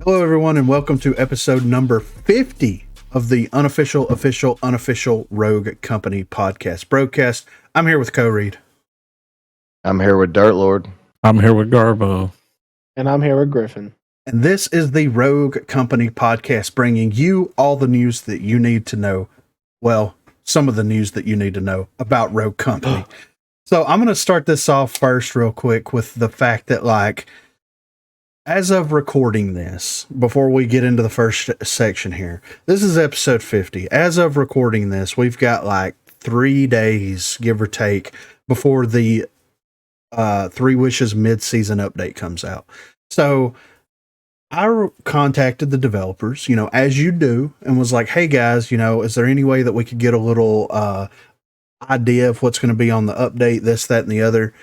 Hello, everyone, and welcome to episode number 50 of the unofficial Rogue Company podcast. BROGUECAST. I'm here with Co-Reed. I'm here with Dirt Lord. I'm here with Garbo. And I'm here with Griffin. And this is the Rogue Company podcast, bringing you all the news that you need to know. Well, some of the news that you need to know about Rogue Company. So I'm going to start this off first real quick with the fact that, as of recording this, before we get into the first section here, this is episode 50. As of recording this, we've got 3 days, give or take, before the Three Wishes mid-season update comes out. So I contacted the developers, as you do, and was like, hey guys, is there any way that we could get a little idea of what's going to be on the update, this, that, and the other?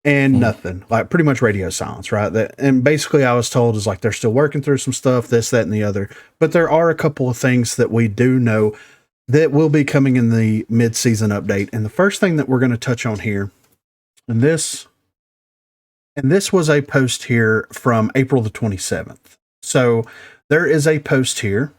And nothing, pretty much radio silence, right? And basically I was told is they're still working through some stuff, this, that, and the other. But there are a couple of things that we do know that will be coming in the mid-season update. And the first thing that we're going to touch on here, and this was a post here from April the 27th. So there is a post here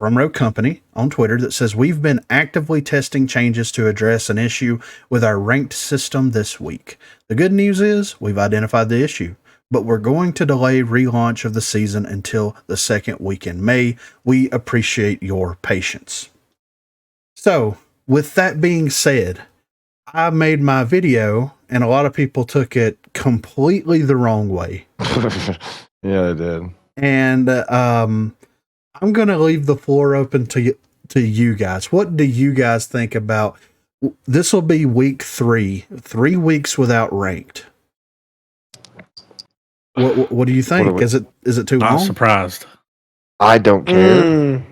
from Rogue Company on Twitter that says, we've been actively testing changes to address an issue with our ranked system this week. The good news is we've identified the issue, but we're going to delay relaunch of the season until the second week in May. We appreciate your patience. So with that being said, I made my video and a lot of people took it completely the wrong way. Yeah, they did. And I'm going to leave the floor open to you guys. What do you guys think about this? Will be week 3 weeks without ranked. What do you think? Is it too long? Not surprised. I don't care.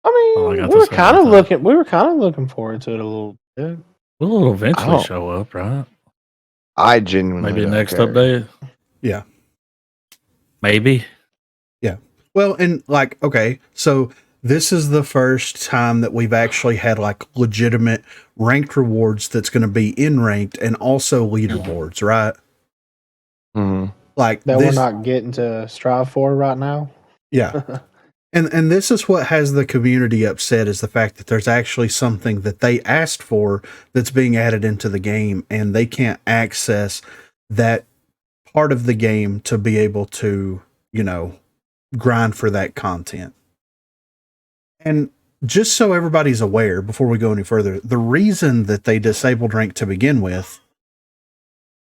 I mean, we were kind of looking forward to it a little bit. Will it eventually show up, right? I genuinely maybe don't next care. update. Yeah. Maybe. Yeah. Well, and okay, so this is the first time that we've actually had legitimate ranked rewards that's going to be in ranked and also leaderboards, right? Mm-hmm. We're not getting to strive for right now. Yeah. And this is what has the community upset, is the fact that there's actually something that they asked for that's being added into the game, and they can't access that part of the game to be able to, grind for that content. And just so everybody's aware, before we go any further, the reason that they disabled ranked to begin with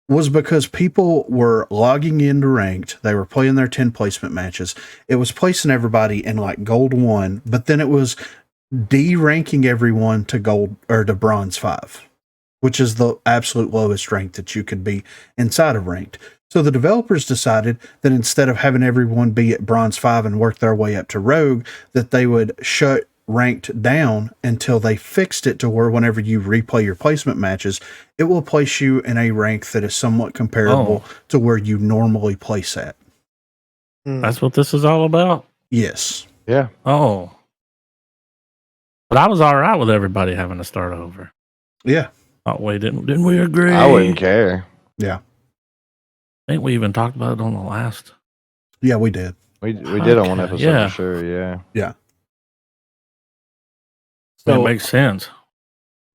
was because people were logging into ranked. They were playing their 10 placement matches. It was placing everybody in gold 1, but then it was de-ranking everyone to gold or to bronze 5, which is the absolute lowest rank that you could be inside of ranked. So the developers decided that instead of having everyone be at bronze 5 and work their way up to rogue, that they would shut ranked down until they fixed it to where whenever you replay your placement matches, it will place you in a rank that is somewhat comparable to where you normally place at. That's what this is all about? Yes. Yeah. Oh. But I was all right with everybody having to start over. Yeah. Oh, wait, didn't we agree? I wouldn't care. Yeah. I think we even talked about it on the last. Yeah, we did. We did on one episode for sure, yeah. Yeah. So it makes sense.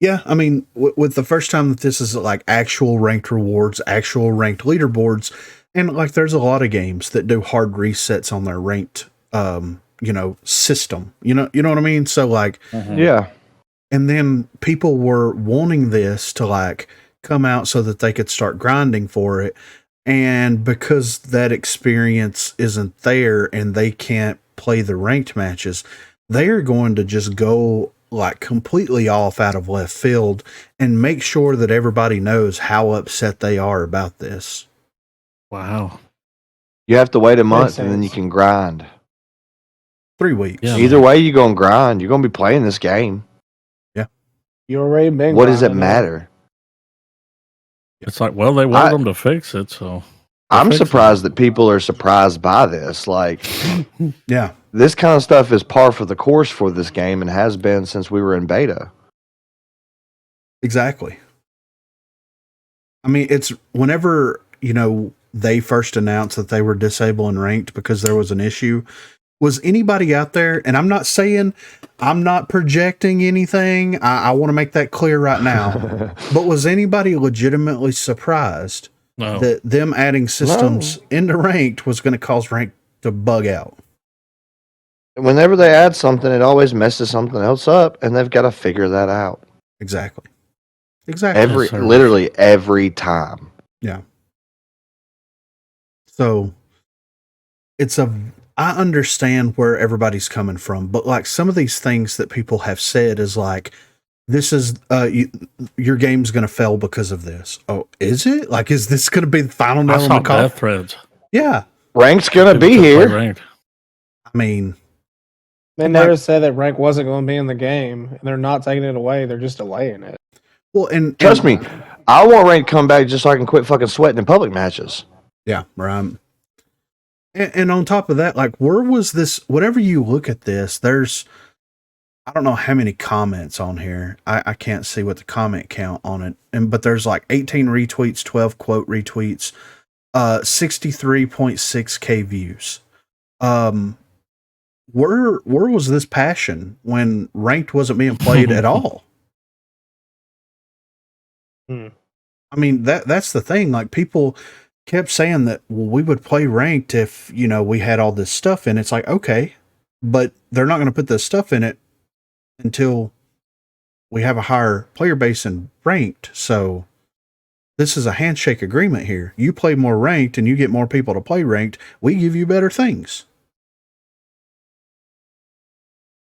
Yeah, I mean, with the first time that this is actual ranked rewards, actual ranked leaderboards, and there's a lot of games that do hard resets on their ranked, system. You know what I mean? So Yeah. And then people were wanting this to come out so that they could start grinding for it. And because that experience isn't there and they can't play the ranked matches, they are going to just go completely off out of left field and make sure that everybody knows how upset they are about this. Wow. You have to wait a month and then you can grind. 3 weeks. Yeah, Either way, you're going to grind. You're going to be playing this game. Yeah. You already been. What does it matter? It's they want them to fix it, so. I'm surprised that people are surprised by this. Yeah. This kind of stuff is par for the course for this game and has been since we were in beta. Exactly. I mean, it's whenever, they first announced that they were disabling ranked because there was an issue. Was anybody out there, and I'm not saying, I'm not projecting anything, I want to make that clear right now, but was anybody legitimately surprised that them adding systems into ranked was going to cause ranked to bug out? Whenever they add something, it always messes something else up, and they've got to figure that out. Exactly. Exactly. Literally every time. Yeah. So I understand where everybody's coming from, but like some of these things that people have said is like, this is, your game's going to fail because of this. Oh, is it? Like, is this going to be the final nail in the coffin? Death threads. Yeah. Rank's going to be here. I mean, they never said that rank wasn't going to be in the game, and they're not taking it away. They're just delaying it. Well, and trust me, I want rank to come back just so I can quit fucking sweating in public matches. Yeah, right. And on top of that, like, where was this? Whatever you look at this, there's, I don't know how many comments on here. I can't see what the comment count on it, but there's like 18 retweets, 12 quote retweets, 63.6K views. Where was this passion when ranked wasn't being played at all? I mean, that's the thing. Like, people kept saying that, well, we would play ranked if, we had all this stuff in it. It's like, okay, but they're not going to put this stuff in it until we have a higher player base in ranked. So this is a handshake agreement here. You play more ranked and you get more people to play ranked. We give you better things.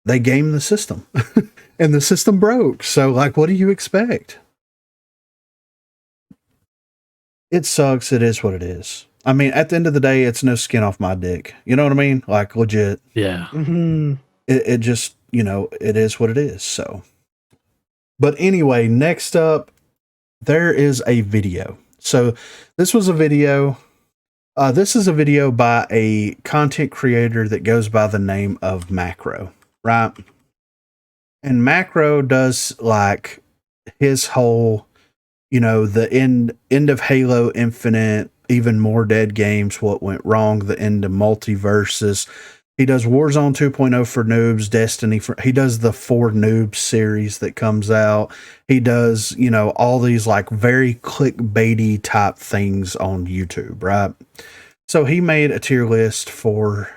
They game the system and the system broke. So like, what do you expect? It sucks. It is what it is. I mean, at the end of the day, it's no skin off my dick. You know what I mean? Like, legit. Yeah. Mm-hmm. It just, it is what it is. So, but anyway, next up, there is a video. So this was a video. This is a video by a content creator that goes by the name of Macro, right? And Macro does like his whole, the end of Halo Infinite, even more dead games, what went wrong, the end of multiverses. He does Warzone 2.0 for noobs, Destiny he does the 4 Noobs series that comes out. He does, all these like very clickbaity type things on YouTube, right? So he made a tier list for,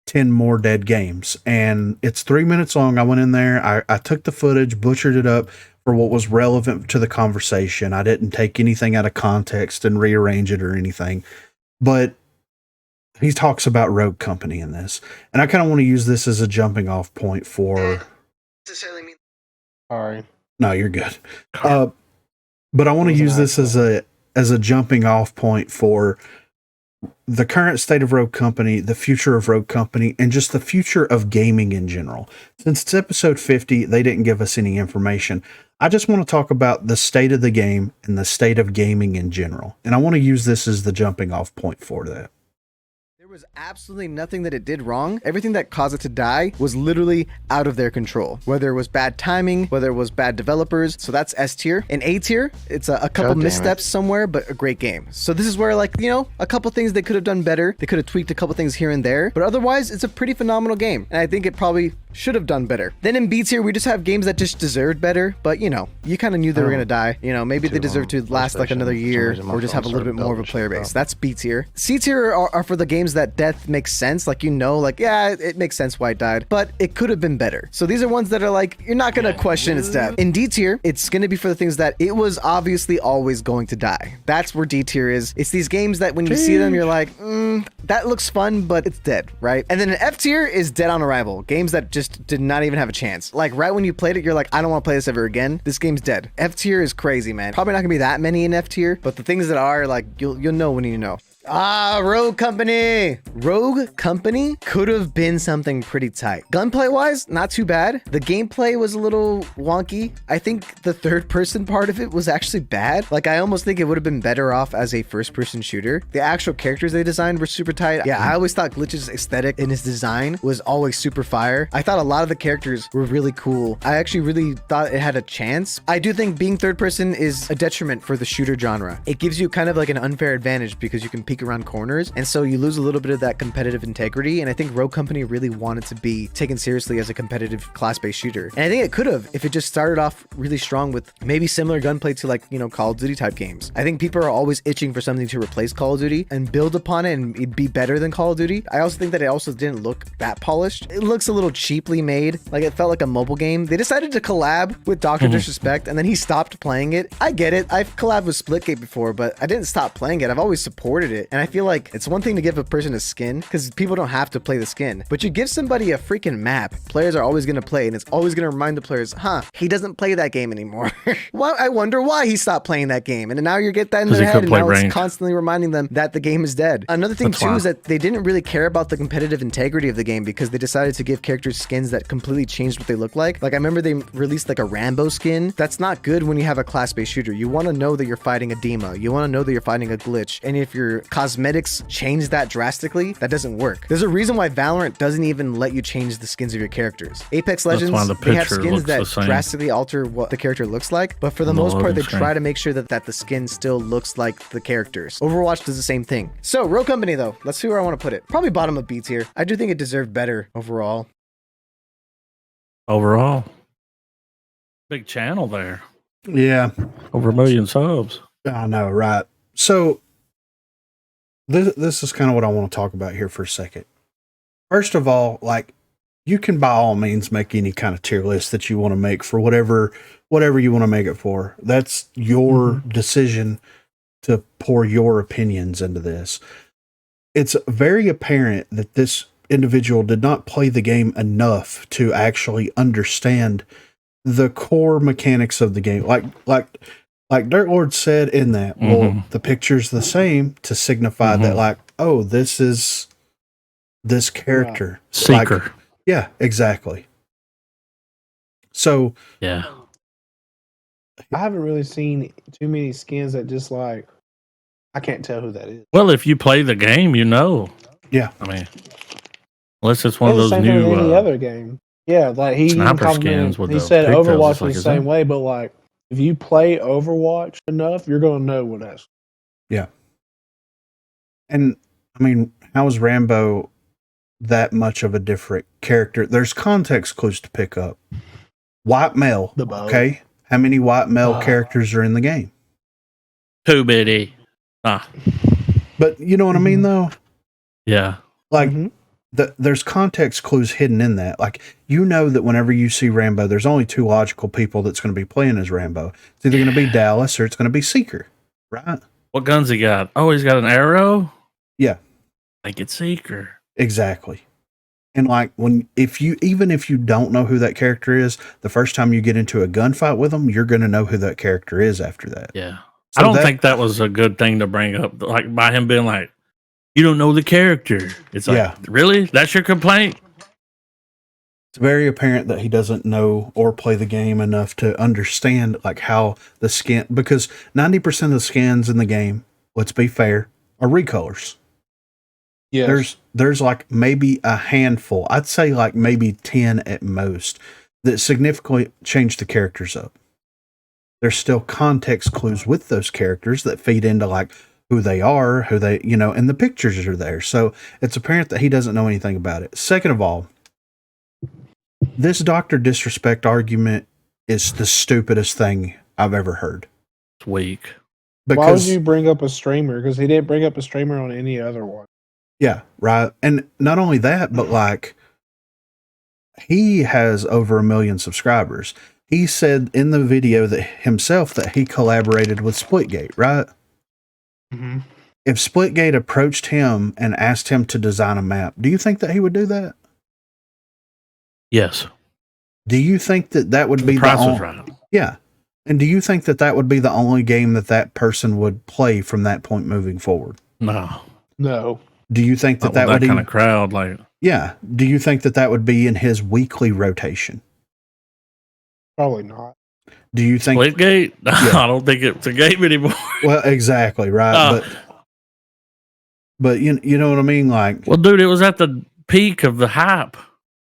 10 more dead games, and it's 3 minutes long. I went in there, I took the footage, butchered it up for what was relevant to the conversation. I didn't take anything out of context and rearrange it or anything, but he talks about Rogue Company in this, and I kind of want to use this as a jumping off point for. Sorry. No, you're good. But I want to use this as a jumping off point for the current state of Rogue Company, the future of Rogue Company, and just the future of gaming in general. Since it's episode 50, they didn't give us any information. I just want to talk about the state of the game and the state of gaming in general. And I want to use this as the jumping off point for that. There was absolutely nothing that it did wrong. Everything that caused it to die was literally out of their control. Whether it was bad timing, whether it was bad developers. So that's S tier. In A tier, it's a couple missteps somewhere, but a great game. So this is where, like, a couple things they could have done better. They could have tweaked a couple things here and there, but otherwise it's a pretty phenomenal game. And I think it probably should have done better. Then in B tier, we just have games that just deserved better, but you kind of knew they were going to die. Maybe they deserve to last like another year or just have a little bit more of a player base. That's B tier. C tier are for the games that death makes sense. Like, yeah, it makes sense why it died, but it could have been better. So these are ones that are like, you're not going to question its death. In D tier, it's going to be for the things that it was obviously always going to die. That's where D tier is. It's these games that when you see them, you're like, that looks fun, but it's dead, right? And then in F tier is dead on arrival. Games that just did not even have a chance. Like, right when you played it, you're like, I don't want to play this ever again. This game's dead. F tier is crazy, man. Probably not going to be that many in F tier, but the things that are, like, you'll know when you know. Rogue Company. Rogue Company could have been something pretty tight. Gunplay wise, not too bad. The gameplay was a little wonky. I think the third person part of it was actually bad. Like, I almost think it would have been better off as a first person shooter. The actual characters they designed were super tight. Yeah, I always thought Glitch's aesthetic in his design was always super fire. I thought a lot of the characters were really cool. I actually really thought it had a chance. I do think being third person is a detriment for the shooter genre. It gives you kind of like an unfair advantage because you can peek around corners, and so you lose a little bit of that competitive integrity. And I think Rogue Company really wanted to be taken seriously as a competitive class-based shooter, and I think it could have if it just started off really strong with maybe similar gunplay to, like, you know, Call of Duty type games. I think people are always itching for something to replace Call of Duty and build upon it and it'd be better than Call of Duty. I also think that it also didn't look that polished. It looks a little cheaply made, like it felt like a mobile game. They decided to collab with Dr. Disrespect, and then he stopped playing it. I get it. I've collabed with Splitgate before, but I didn't stop playing it. I've always supported it, and I feel like it's one thing to give a person a skin because people don't have to play the skin, but you give somebody a freaking map. Players are always going to play, and it's always going to remind the players, he doesn't play that game anymore. Well, I wonder why he stopped playing that game, and now you get that in their head, and now it's constantly reminding them that the game is dead. Another thing too is that they didn't really care about the competitive integrity of the game because they decided to give characters skins that completely changed what they look like. Like, I remember they released like a Rambo skin. That's not good when you have a class-based shooter. You want to know that you're fighting a Dima. You want to know that you're fighting a Glitch. And if your cosmetics change that drastically, that doesn't work. There's a reason why Valorant doesn't even let you change the skins of your characters. Apex Legends, they have skins that drastically alter what the character looks like, but for the most part, they try to make sure that the skin still looks like the characters. Overwatch does the same thing. So, Rogue Company though, let's see where I want to put it. Probably bottom of B tier. I do think it deserved better overall. Big channel there. Yeah. Over 1 million subs. I know, right? So this is kind of what I want to talk about here for a second. First of all, like, you can by all means make any kind of tier list that you want to make for whatever you want to make it for. That's your decision to pour your opinions into this. It's very apparent that this individual did not play the game enough to actually understand the core mechanics of the game. Like Dirt Lord said in that, well, the picture's the same to signify that, like, oh, this is this character. Seeker. Like, yeah, exactly. So, yeah. I haven't really seen too many skins that just, like, I can't tell who that is. Well, if you play the game, you know. Yeah. I mean, unless it's one of those same new any other game. Yeah, like he sniper skins with he the said pigtails. Overwatch Like, was the same way, but like if you play Overwatch enough, you're gonna know what that's. Yeah. And I mean, how is Rambo that much of a different character? There's context clues to pick up. White male. The bow. Okay. How many white male characters are in the game? Too bitty. But you know what I mean, though? Yeah. Like, there's context clues hidden in that. Like, you know that whenever you see Rambo, there's only two logical people that's going to be playing as Rambo. It's either going to be Dallas or it's going to be Seeker, right? What guns he got? Oh, he's got an arrow? Yeah. Make it Seeker. Exactly. And like, even if you don't know who that character is, the first time you get into a gunfight with them, you're going to know who that character is after that. Yeah. So I don't think that was a good thing to bring up. Like, by him being like, you don't know the character. It's like, really? That's your complaint? It's very apparent that he doesn't know or play the game enough to understand like how the skin, because 90% of the skins in the game, let's be fair, are recolors. Yes. There's like maybe a handful, I'd say like maybe 10 at most, that significantly change the characters up. There's still context clues with those characters that feed into like who they are, who they, you know, and the pictures are there. So it's apparent that he doesn't know anything about it. Second of all, this Dr. Disrespect argument is the stupidest thing I've ever heard. It's weak. Because, why would you bring up a streamer? Because he didn't bring up a streamer on any other one. Yeah, right. And not only that, but like, he has over 1 million subscribers. He said in the video that himself that he collaborated with Splitgate, right? Mm-hmm. If Splitgate approached him and asked him to design a map, do you think that he would do that? Yes. Do you think that that would be the price was right? Yeah. And do you think that that would be the only game that that person would play from that point moving forward? No. No. Do you think that Not with would that kind of crowd? Like, yeah? Do you think that would be in his weekly rotation? Probably not. Do you think Splitgate? Yeah. I don't think it's a game anymore. Well, exactly right, but you know what I mean. Like, well, dude, it was at the peak of the hype.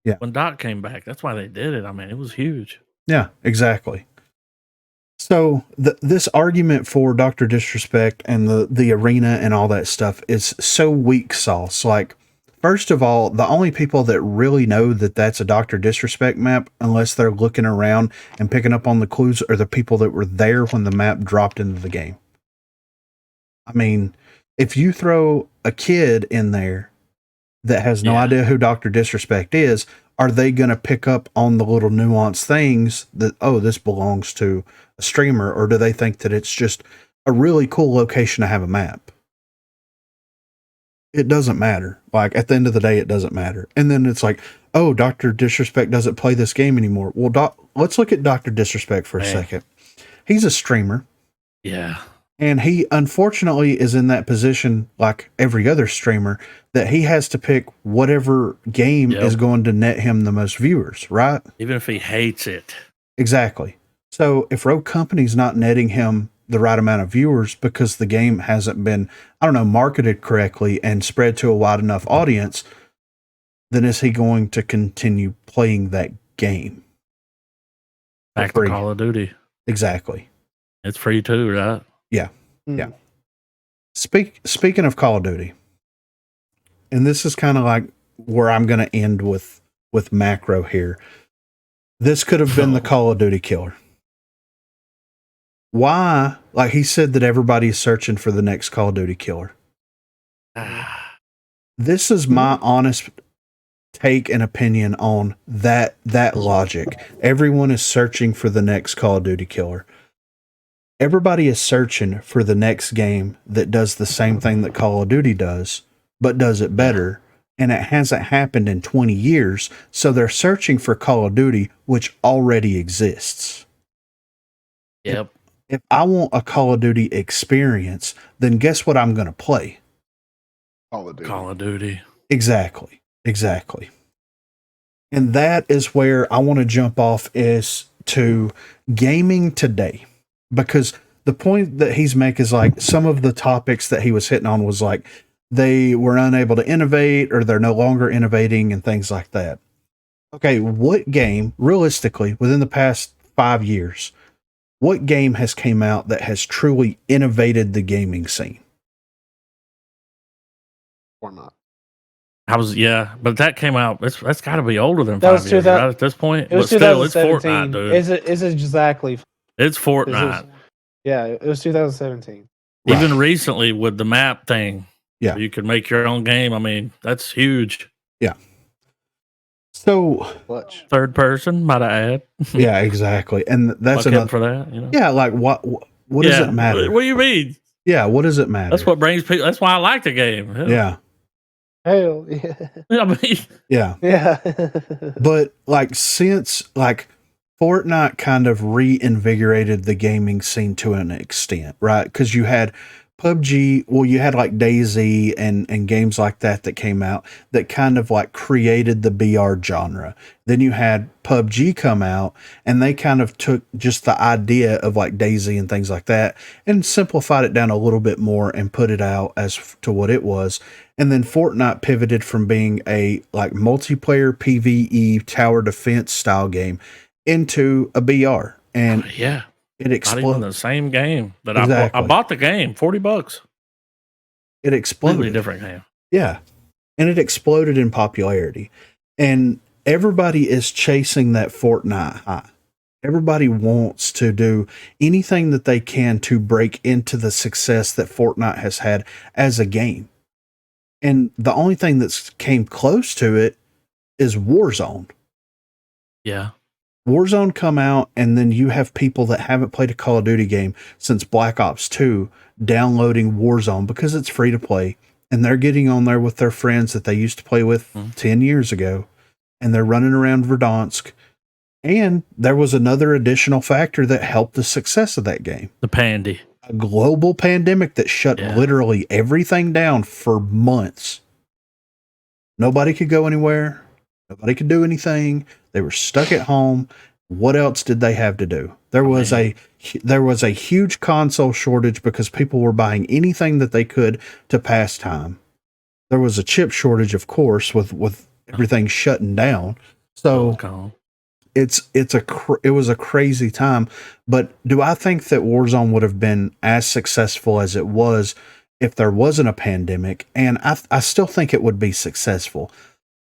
Yeah. When Doc came back, that's why they did it. I mean, it was huge. yeah, exactly. So this argument for Dr. Disrespect and the arena and all that stuff is so weak sauce. Like, first of all, the only people that really know that that's a Dr. Disrespect map, unless they're looking around and picking up on the clues, are the people that were there when the map dropped into the game. I mean, if you throw a kid in there that has no idea who Dr. Disrespect is, are they going to pick up on the little nuanced things that, oh, this belongs to a streamer, or do they think that it's just a really cool location to have a map? It doesn't matter. Like, at the end of the day, it doesn't matter. And then it's like, oh, Dr. Disrespect doesn't play this game anymore. Well, let's look at Dr. Disrespect for a second. He's a streamer. Yeah. And he, unfortunately, is in that position, like every other streamer, that he has to pick whatever game is going to net him the most viewers, right? Even if he hates it. Exactly. So if Rogue Company's not netting him the right amount of viewers because the game hasn't been, I don't know, marketed correctly and spread to a wide enough audience, then is he going to continue playing that game? Back to Call of Duty. Exactly. It's free too, right? Yeah. Yeah. Speaking of Call of Duty, and this is kind of like where I'm going to end with macro here. This could have been the Call of Duty killer. Why? Like, he said that everybody's searching for the next Call of Duty killer. This is my honest take and opinion on that logic. Everyone is searching for the next Call of Duty killer. Everybody is searching for the next game that does the same thing that Call of Duty does, but does it better. And it hasn't happened in 20 years. So they're searching for Call of Duty, which already exists. Yep. If I want a Call of Duty experience, then guess what I'm going to play? Call of Duty. Call of Duty. Exactly. And that is where I want to jump off is to gaming today. Because the point that he's making is like some of the topics that he was hitting on was like they were unable to innovate or they're no longer innovating and things like that. Okay, what game, realistically, within the past 5 years, what game has came out that has truly innovated the gaming scene? Fortnite. But that came out. That's got to be older than That was 5 years, right? At this point, It was but still, it's 2017. Fortnite, dude. It's exactly. It's Fortnite. It was 2017. Even recently with the map thing, you could make your own game. I mean, that's huge. Yeah. So third person, might I add? Yeah, exactly. And that's enough for that. You know? Yeah, like what does it matter? What do you mean? Yeah, what does it matter? That's what brings people. That's why I like the game. Yeah. Hell yeah. I mean, yeah. But like since like Fortnite kind of reinvigorated the gaming scene to an extent, right? Because you had PUBG, well, you had like DayZ and games like that came out that kind of like created the BR genre. Then you had PUBG come out and they kind of took just the idea of like DayZ and things like that and simplified it down a little bit more and put it out as to what it was. And then Fortnite pivoted from being a like multiplayer PvE tower defense style game into a BR. And it exploded. Not even the same game that Exactly. I bought the game, $40. It exploded. Completely different game. Yeah. And it exploded in popularity. And everybody is chasing that Fortnite high. Everybody wants to do anything that they can to break into the success that Fortnite has had as a game. And the only thing that's came close to it is Warzone. Yeah. Warzone come out, and then you have people that haven't played a Call of Duty game since Black Ops 2 downloading Warzone because it's free to play, and they're getting on there with their friends that they used to play with 10 years ago, and they're running around Verdansk. And there was another additional factor that helped the success of that game. The Pandy. a global pandemic that shut literally everything down for months. Nobody could go anywhere. Nobody could do anything. They were stuck at home. What else did they have to do? There was a huge console shortage because people were buying anything that they could to pass time. There was a chip shortage, of course, with everything shutting down. So it was a crazy time. But do I think that Warzone would have been as successful as it was if there wasn't a pandemic? And I still think it would be successful.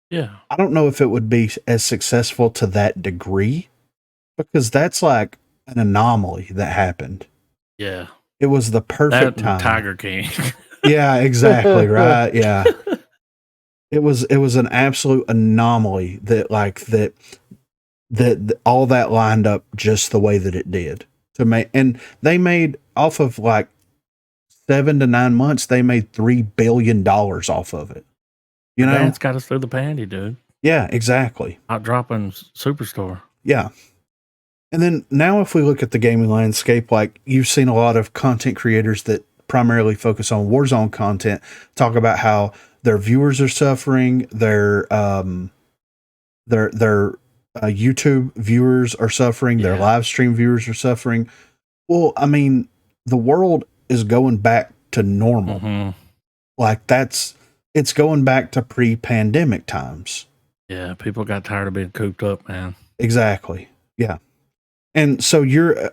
Yeah. I don't know if it would be as successful to that degree, because that's like an anomaly that happened. Yeah. It was the perfect time. Tiger King. Yeah, exactly. Right. Yeah. It was an absolute anomaly that all that lined up just the way that it did to make, and they made off of like 7 to 9 months, they made $3 billion off of it. You know, It's got us through the panty, dude. Yeah, exactly. Out dropping Superstore. Yeah. And then now if we look at the gaming landscape, like you've seen a lot of content creators that primarily focus on Warzone content talk about how their viewers are suffering, their YouTube viewers are suffering, their live stream viewers are suffering. Well, I mean, the world is going back to normal. Mm-hmm. Like it's going back to pre-pandemic times. Yeah, people got tired of being cooped up, man. Exactly. Yeah. And so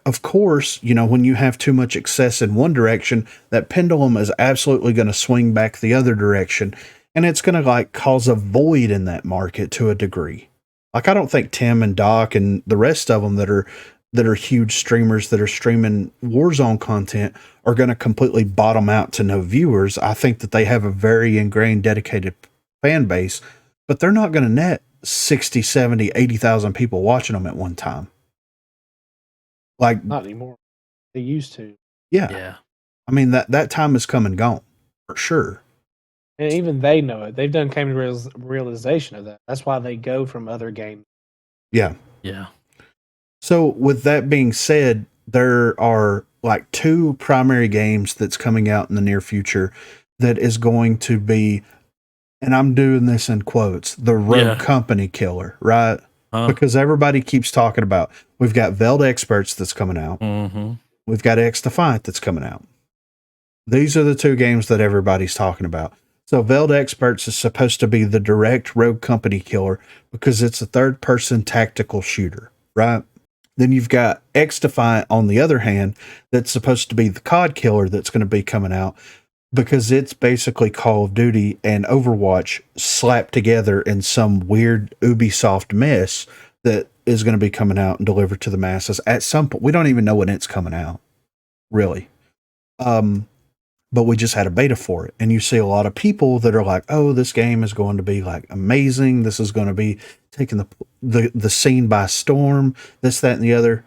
of course, you know, when you have too much excess in one direction, that pendulum is absolutely going to swing back the other direction. And it's going to like cause a void in that market to a degree. Like, I don't think Tim and Doc and the rest of them that are huge streamers that are streaming Warzone content are going to completely bottom out to no viewers. I think that they have a very ingrained, dedicated fan base, but they're not going to net 60, 70, 80,000 people watching them at one time. Like, not anymore. They used to. Yeah. Yeah. I mean, that time is come and gone for sure. And even they know it. They've came to realization of that. That's why they go from other games. Yeah. Yeah. So with that being said, there are like 2 primary games that's coming out in the near future that is going to be, and I'm doing this in quotes, the Rogue Company killer, right? Because everybody keeps talking about, we've got Veld Experts that's coming out. Mm-hmm. We've got X Defiant that's coming out. These are the 2 games that everybody's talking about. So Veld Experts is supposed to be the direct Rogue Company killer because it's a third-person tactical shooter, right? Then you've got X Defiant, on the other hand, that's supposed to be the COD killer that's going to be coming out because it's basically Call of Duty and Overwatch slapped together in some weird Ubisoft mess that is going to be coming out and delivered to the masses at some point. We don't even know when it's coming out, really. But we just had a beta for it. And you see a lot of people that are like, oh, this game is going to be like amazing. This is going to be taking the scene by storm, this, that, and the other.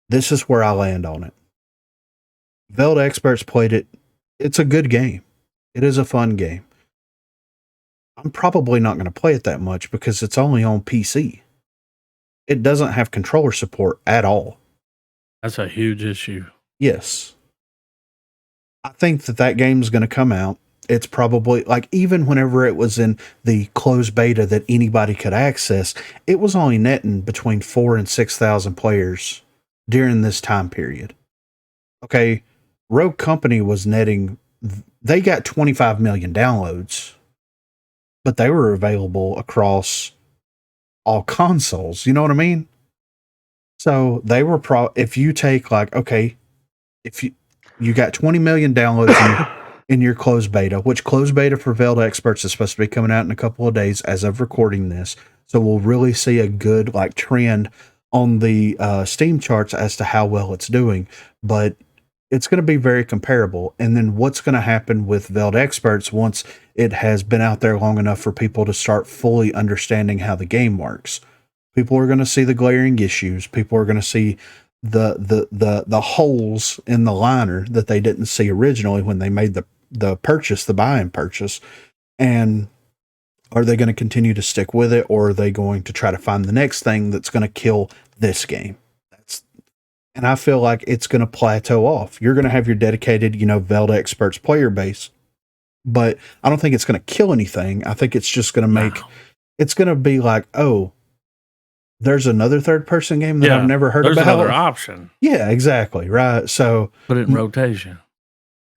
This is where I land on it. Veld Experts played it. It's a good game. It is a fun game. I'm probably not going to play it that much because it's only on PC. It doesn't have controller support at all. That's a huge issue. Yes. I think that game is going to come out. It's probably like, even whenever it was in the closed beta that anybody could access, it was only netting between 4,000 and 6,000 players during this time period. Okay. Rogue Company was netting, they got 25 million downloads, but they were available across all consoles. You know what I mean? So they were if you take like, okay, if you got 20 million downloads in your closed beta, which closed beta for Veld Experts is supposed to be coming out in a couple of days as of recording this. So we'll really see a good like trend on the Steam charts as to how well it's doing, but it's going to be very comparable. And then what's going to happen with Veld Experts once it has been out there long enough for people to start fully understanding how the game works? People are going to see the glaring issues. People are going to see the holes in the liner that they didn't see originally when they made the purchase, the buy-in purchase. And are they going to continue to stick with it, or are they going to try to find the next thing that's going to kill this game? And I feel like it's going to plateau off. You're going to have your dedicated, Velda Experts player base, but I don't think it's going to kill anything. I think it's just going to it's going to be like, oh, there's another third person game that I've never heard about. There's another option. Yeah, exactly. Right. So put it in rotation.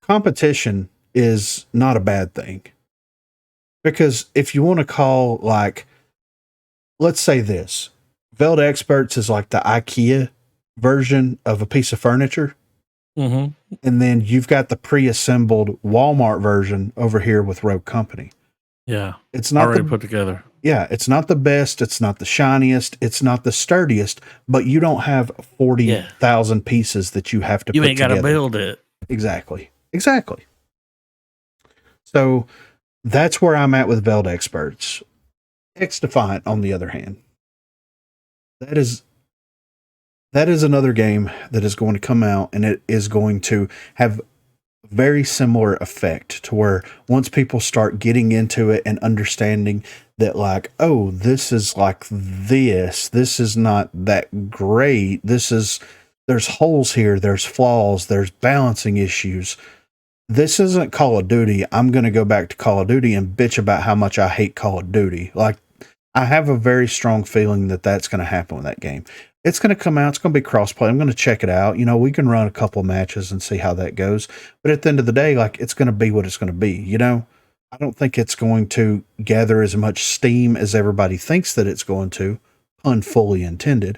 Competition is not a bad thing, because if you want to call, like, let's say this, Velda Experts is like the IKEA version of a piece of furniture. Mm-hmm. And then you've got the pre-assembled Walmart version over here with Rogue Company. Yeah. It's not already put together. Yeah. It's not the best. It's not the shiniest. It's not the sturdiest, but you don't have 40,000 pieces that you have to put together. You ain't got to build it. Exactly. So that's where I'm at with Velda Experts. X Defiant, on the other hand, that is another game that is going to come out, and it is going to have very similar effect to where once people start getting into it and understanding that, like, oh, this is like this is not that great. There's holes here. There's flaws. There's balancing issues. This isn't Call of Duty. I'm going to go back to Call of Duty and bitch about how much I hate Call of Duty. Like, I have a very strong feeling that that's going to happen with that game. It's going to come out. It's going to be crossplay. I'm going to check it out. We can run a couple of matches and see how that goes. But at the end of the day, like, it's going to be what it's going to be. I don't think it's going to gather as much steam as everybody thinks that it's going to, pun fully intended.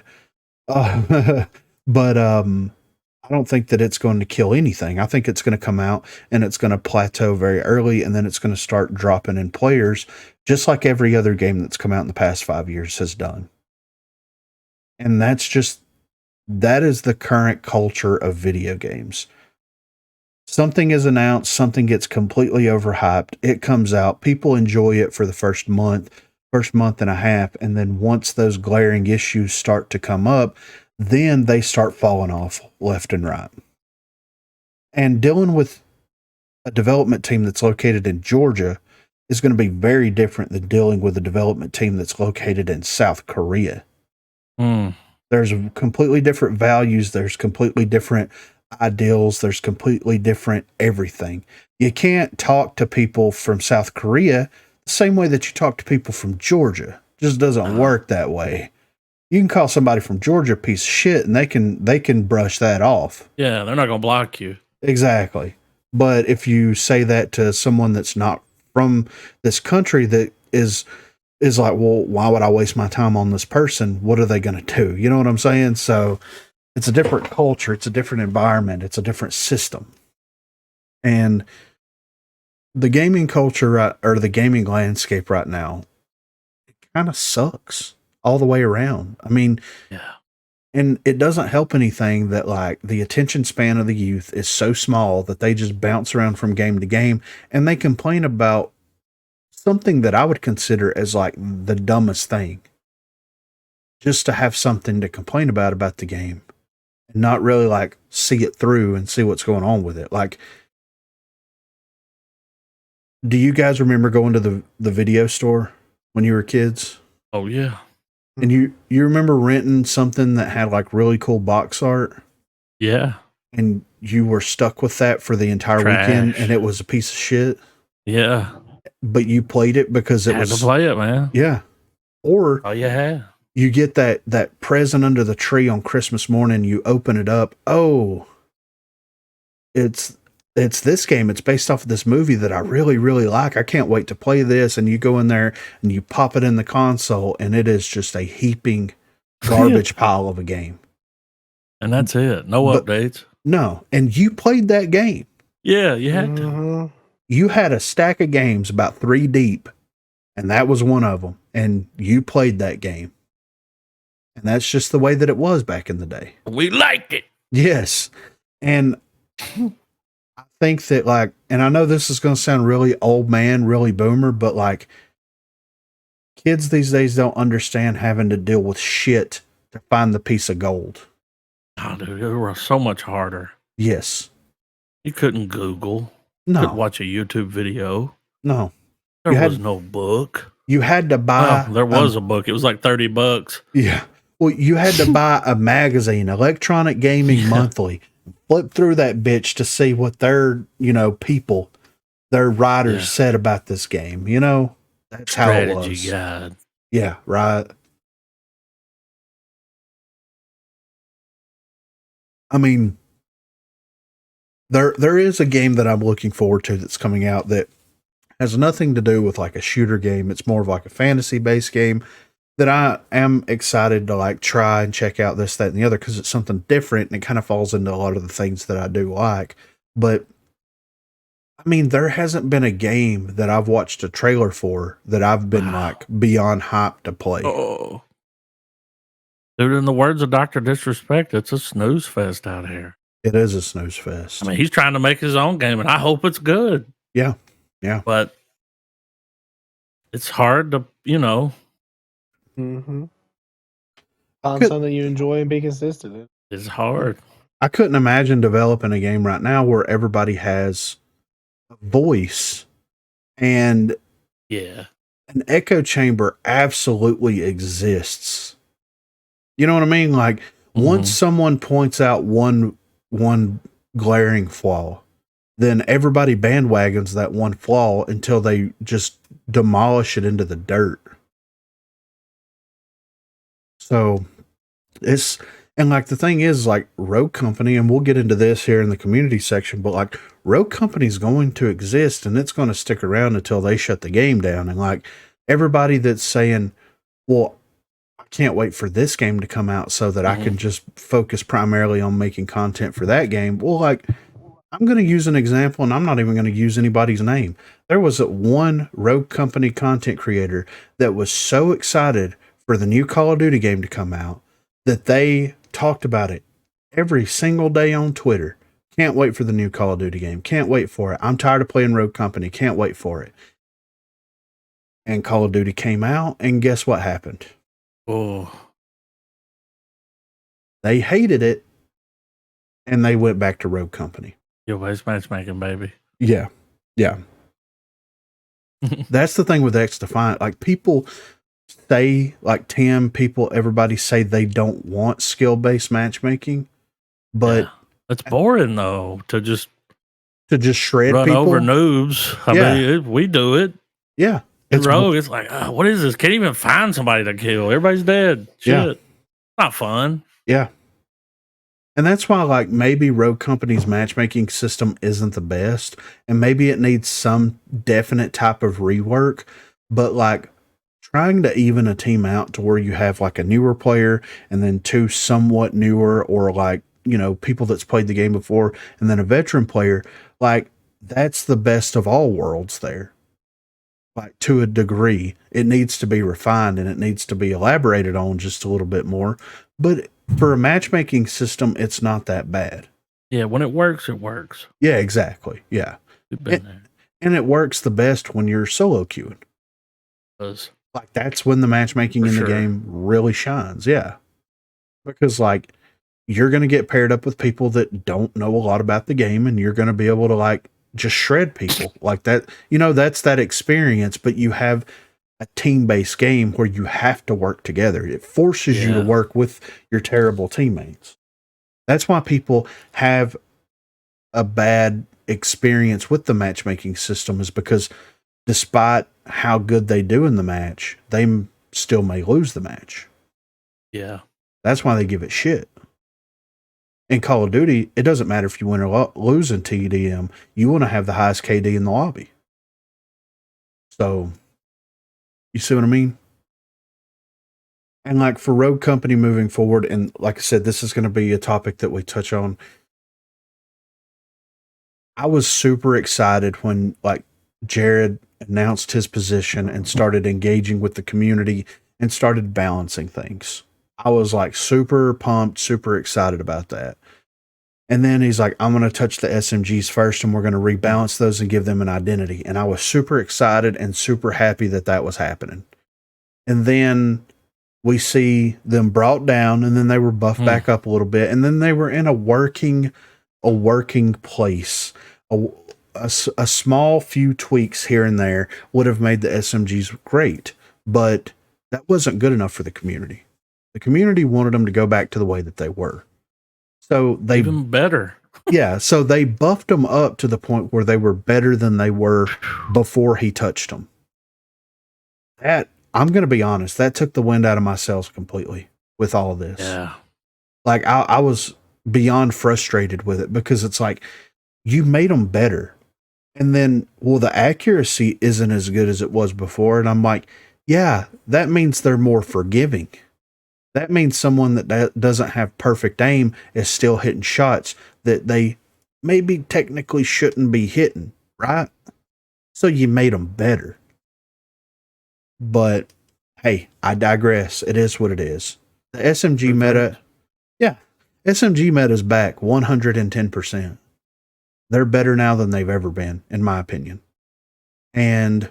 But I don't think that it's going to kill anything. I think it's going to come out and it's going to plateau very early, and then it's going to start dropping in players, just like every other game that's come out in the past 5 years has done. And that is the current culture of video games. Something is announced, something gets completely overhyped, it comes out, people enjoy it for the first month and a half, and then once those glaring issues start to come up, then they start falling off left and right. And dealing with a development team that's located in Georgia is going to be very different than dealing with a development team that's located in South Korea. There's completely different values. There's completely different ideals. There's completely different everything. You can't talk to people from South Korea the same way that you talk to people from Georgia. It just doesn't work that way. You can call somebody from Georgia a piece of shit, and they can brush that off. Yeah, they're not going to block you. Exactly. But if you say that to someone that's not from this country, that is like, well, why would I waste my time on this person? What are they going to do? You know what I'm saying? So it's a different culture. It's a different environment. It's a different system. And the gaming culture, or the gaming landscape right now, it kind of sucks all the way around. I mean, yeah. And it doesn't help anything that, like, the attention span of the youth is so small that they just bounce around from game to game, and they complain about something that I would consider as like the dumbest thing, just to have something to complain about the game and not really like see it through and see what's going on with it. Like, do you guys remember going to the video store when you were kids? Oh yeah. And you remember renting something that had like really cool box art? Yeah. And you were stuck with that for the entire weekend, and it was a piece of shit? Yeah. But you played it because it had was... to play it, man. Yeah. Or... Oh, yeah. You get that present under the tree on Christmas morning, you open it up. Oh, it's this game. It's based off of this movie that I really, really like. I can't wait to play this. And you go in there and you pop it in the console, and it is just a heaping garbage pile of a game. And that's it. No updates. No. And you played that game. Yeah, you had to. You had a stack of games about 3 deep, and that was one of them. And you played that game. And that's just the way that it was back in the day. We liked it. Yes. And I think that, like, and I know this is going to sound really old man, really boomer, but like, kids these days don't understand having to deal with shit to find the piece of gold. Oh, dude, it was so much harder. Yes. You couldn't Google. No. Couldn't watch a YouTube video. No. There was no book. You had to buy. Well, there was a book. It was like $30. Yeah. Well, you had to buy a magazine, Electronic Gaming Monthly, flip through that bitch to see what their, people, their writers said about this game. That's how it was. Strategy guide. Yeah, right. I mean, there is a game that I'm looking forward to that's coming out that has nothing to do with like a shooter game. It's more of like a fantasy based game that I am excited to like try and check out this, that, and the other, because it's something different and it kind of falls into a lot of the things that I do like. But I mean, there hasn't been a game that I've watched a trailer for that I've been like beyond hyped to play. Oh, dude, in the words of Dr. Disrespect, it's a snooze fest out here. It is a snooze fest. I mean, he's trying to make his own game, and I hope it's good. Yeah. But it's hard to, Mm-hmm. Find something you enjoy and be consistent in. It's hard. I couldn't imagine developing a game right now where everybody has a voice and an echo chamber absolutely exists. You know what I mean? Like once someone points out one glaring flaw, then everybody bandwagons that one flaw until they just demolish it into the dirt. So and like the thing is, like Rogue Company, and we'll get into this here in the community section, but like Rogue Company is going to exist and it's going to stick around until they shut the game down. And like everybody that's saying, well, I can't wait for this game to come out so that I can just focus primarily on making content for that game. Well, like I'm going to use an example, and I'm not even going to use anybody's name. There was one Rogue Company content creator that was so excited for the new Call of Duty game to come out that they talked about it every single day on Twitter. Can't wait for the new Call of Duty game. Can't wait for it. I'm tired of playing Rogue Company. Can't wait for it. And Call of Duty came out, and guess what happened? Oh. They hated it, and they went back to Rogue Company. Your waste matchmaking, baby. Yeah. That's the thing with X Defiant. Like people say, like Tim, everybody say they don't want skill-based matchmaking, but it's boring though to just shred run people over noobs. I mean, we do it. Yeah. It's Rogue. It's like, what is this? Can't even find somebody to kill. Everybody's dead. Shit. Not fun. Yeah. And that's why, like, maybe Rogue Company's matchmaking system isn't the best, and maybe it needs some definite type of rework, but like trying to even a team out to where you have like a newer player and then two somewhat newer, or like, people that's played the game before, and then a veteran player, like that's the best of all worlds there. Like to a degree, it needs to be refined and it needs to be elaborated on just a little bit more, but for a matchmaking system, it's not that bad. Yeah, when it works, it works. Yeah, exactly. Yeah. And it works the best when you're solo queuing. Like that's when the matchmaking in the game really shines. Yeah. Because like you're going to get paired up with people that don't know a lot about the game, and you're going to be able to like just shred people like that. That's that experience, but you have a team-based game where you have to work together. It forces you to work with your terrible teammates. That's why people have a bad experience with the matchmaking system, is because despite how good they do in the match, they still may lose the match. Yeah. That's why they give it shit. In Call of Duty, it doesn't matter if you win or lose in TDM. You want to have the highest KD in the lobby. So, you see what I mean? And like for Rogue Company moving forward, and like I said, this is going to be a topic that we touch on. I was super excited when like Jared announced his position and started engaging with the community and started balancing things. I was like super pumped, super excited about that. And then he's like, I'm going to touch the SMGs first, and we're going to rebalance those and give them an identity. And I was super excited and super happy that was happening. And then we see them brought down, and then they were buffed back up a little bit. And then they were in a working place. A small few tweaks here and there would have made the SMGs great, but that wasn't good enough for the community. The community wanted them to go back to the way that they were. So they Even better. yeah, so they buffed them up to the point where they were better than they were before he touched them. That, I'm going to be honest, that took the wind out of my sails completely with all of this. Yeah. Like I was beyond frustrated with it because it's like, you made them better. And then, well, the accuracy isn't as good as it was before. And I'm like, yeah, that means they're more forgiving. That means someone that doesn't have perfect aim is still hitting shots that they maybe technically shouldn't be hitting, right? So you made them better. But hey, I digress. It is what it is. The SMG meta, yeah, SMG meta is back 110%. They're better now than they've ever been, in my opinion. And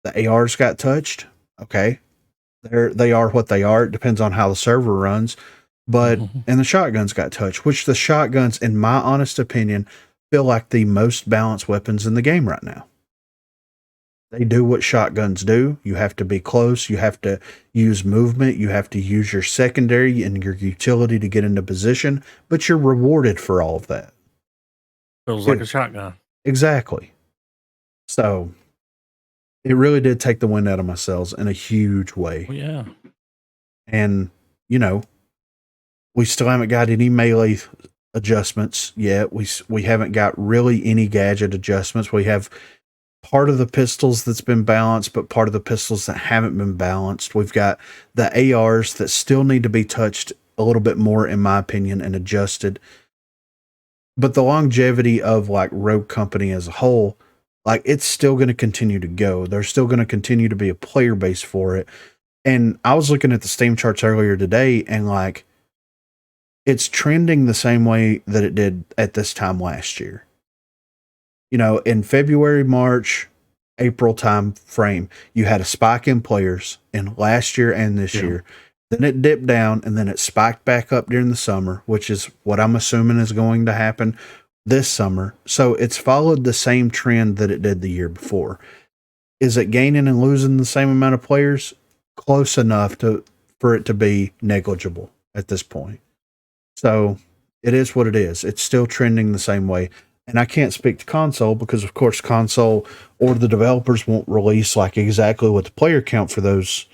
the ARs got touched. Okay. They are what they are. It depends on how the server runs. But, and the shotguns got touched, which the shotguns, in my honest opinion, feel like the most balanced weapons in the game right now. They do what shotguns do. You have to be close. You have to use movement. You have to use your secondary and your utility to get into position, but you're rewarded for all of that. Feels like a shotgun. Exactly. So it really did take the wind out of my sails in a huge way. Well, yeah. And, you know, we still haven't got any melee adjustments yet. We haven't got really any gadget adjustments. We have part of the pistols that's been balanced, but part of the pistols that haven't been balanced. We've got the ARs that still need to be touched a little bit more, in my opinion, and adjusted. But the longevity of like Rogue Company as a whole, like it's still going to continue to go. There's still going to continue to be a player base for it. And I was looking at the Steam charts earlier today, and like it's trending the same way that it did at this time last year. You know, in February, March, April time frame, you had a spike in players in last year and this year. Then it dipped down, and then it spiked back up during the summer, which is what I'm assuming is going to happen this summer. So it's followed the same trend that it did the year before. Is it gaining and losing the same amount of players? Close enough for it to be negligible at this point. So it is what it is. It's still trending the same way. And I can't speak to console because, of course, console or the developers won't release like exactly what the player count for those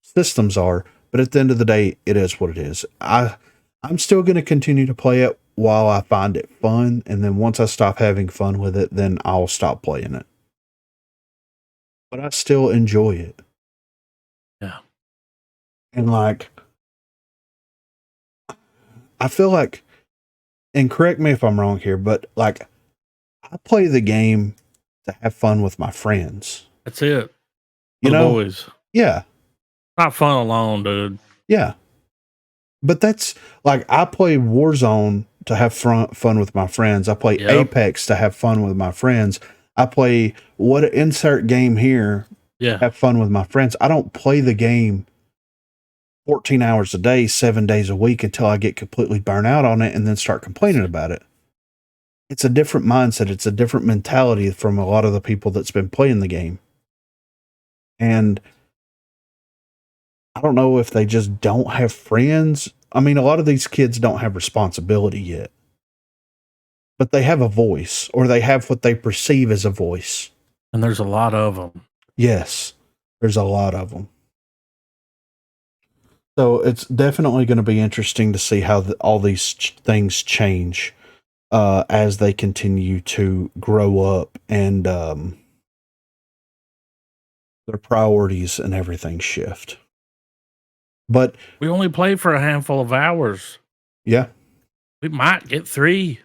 systems are. But at the end of the day, it is what it is. I'm still going to continue to play it while I find it fun. And then once I stop having fun with it, then I'll stop playing it. But I still enjoy it. Yeah. And like, I feel like, and correct me if I'm wrong here, but like, I play the game to have fun with my friends. That's it. You know, boys. Yeah. Not fun alone, dude. Yeah. But that's like, I play Warzone to have fun with my friends. I play Apex to have fun with my friends. I play insert game here. Yeah. Have fun with my friends. I don't play the game 14 hours a day, 7 days a week until I get completely burnt out on it and then start complaining about it. It's a different mindset. It's a different mentality from a lot of the people that's been playing the game. And I don't know if they just don't have friends. I mean, a lot of these kids don't have responsibility yet, but they have a voice, or they have what they perceive as a voice. And there's a lot of them. Yes, there's a lot of them. So it's definitely going to be interesting to see how all these things change as they continue to grow up and their priorities and everything shift. But we only play for a handful of hours. Yeah. We might get 3.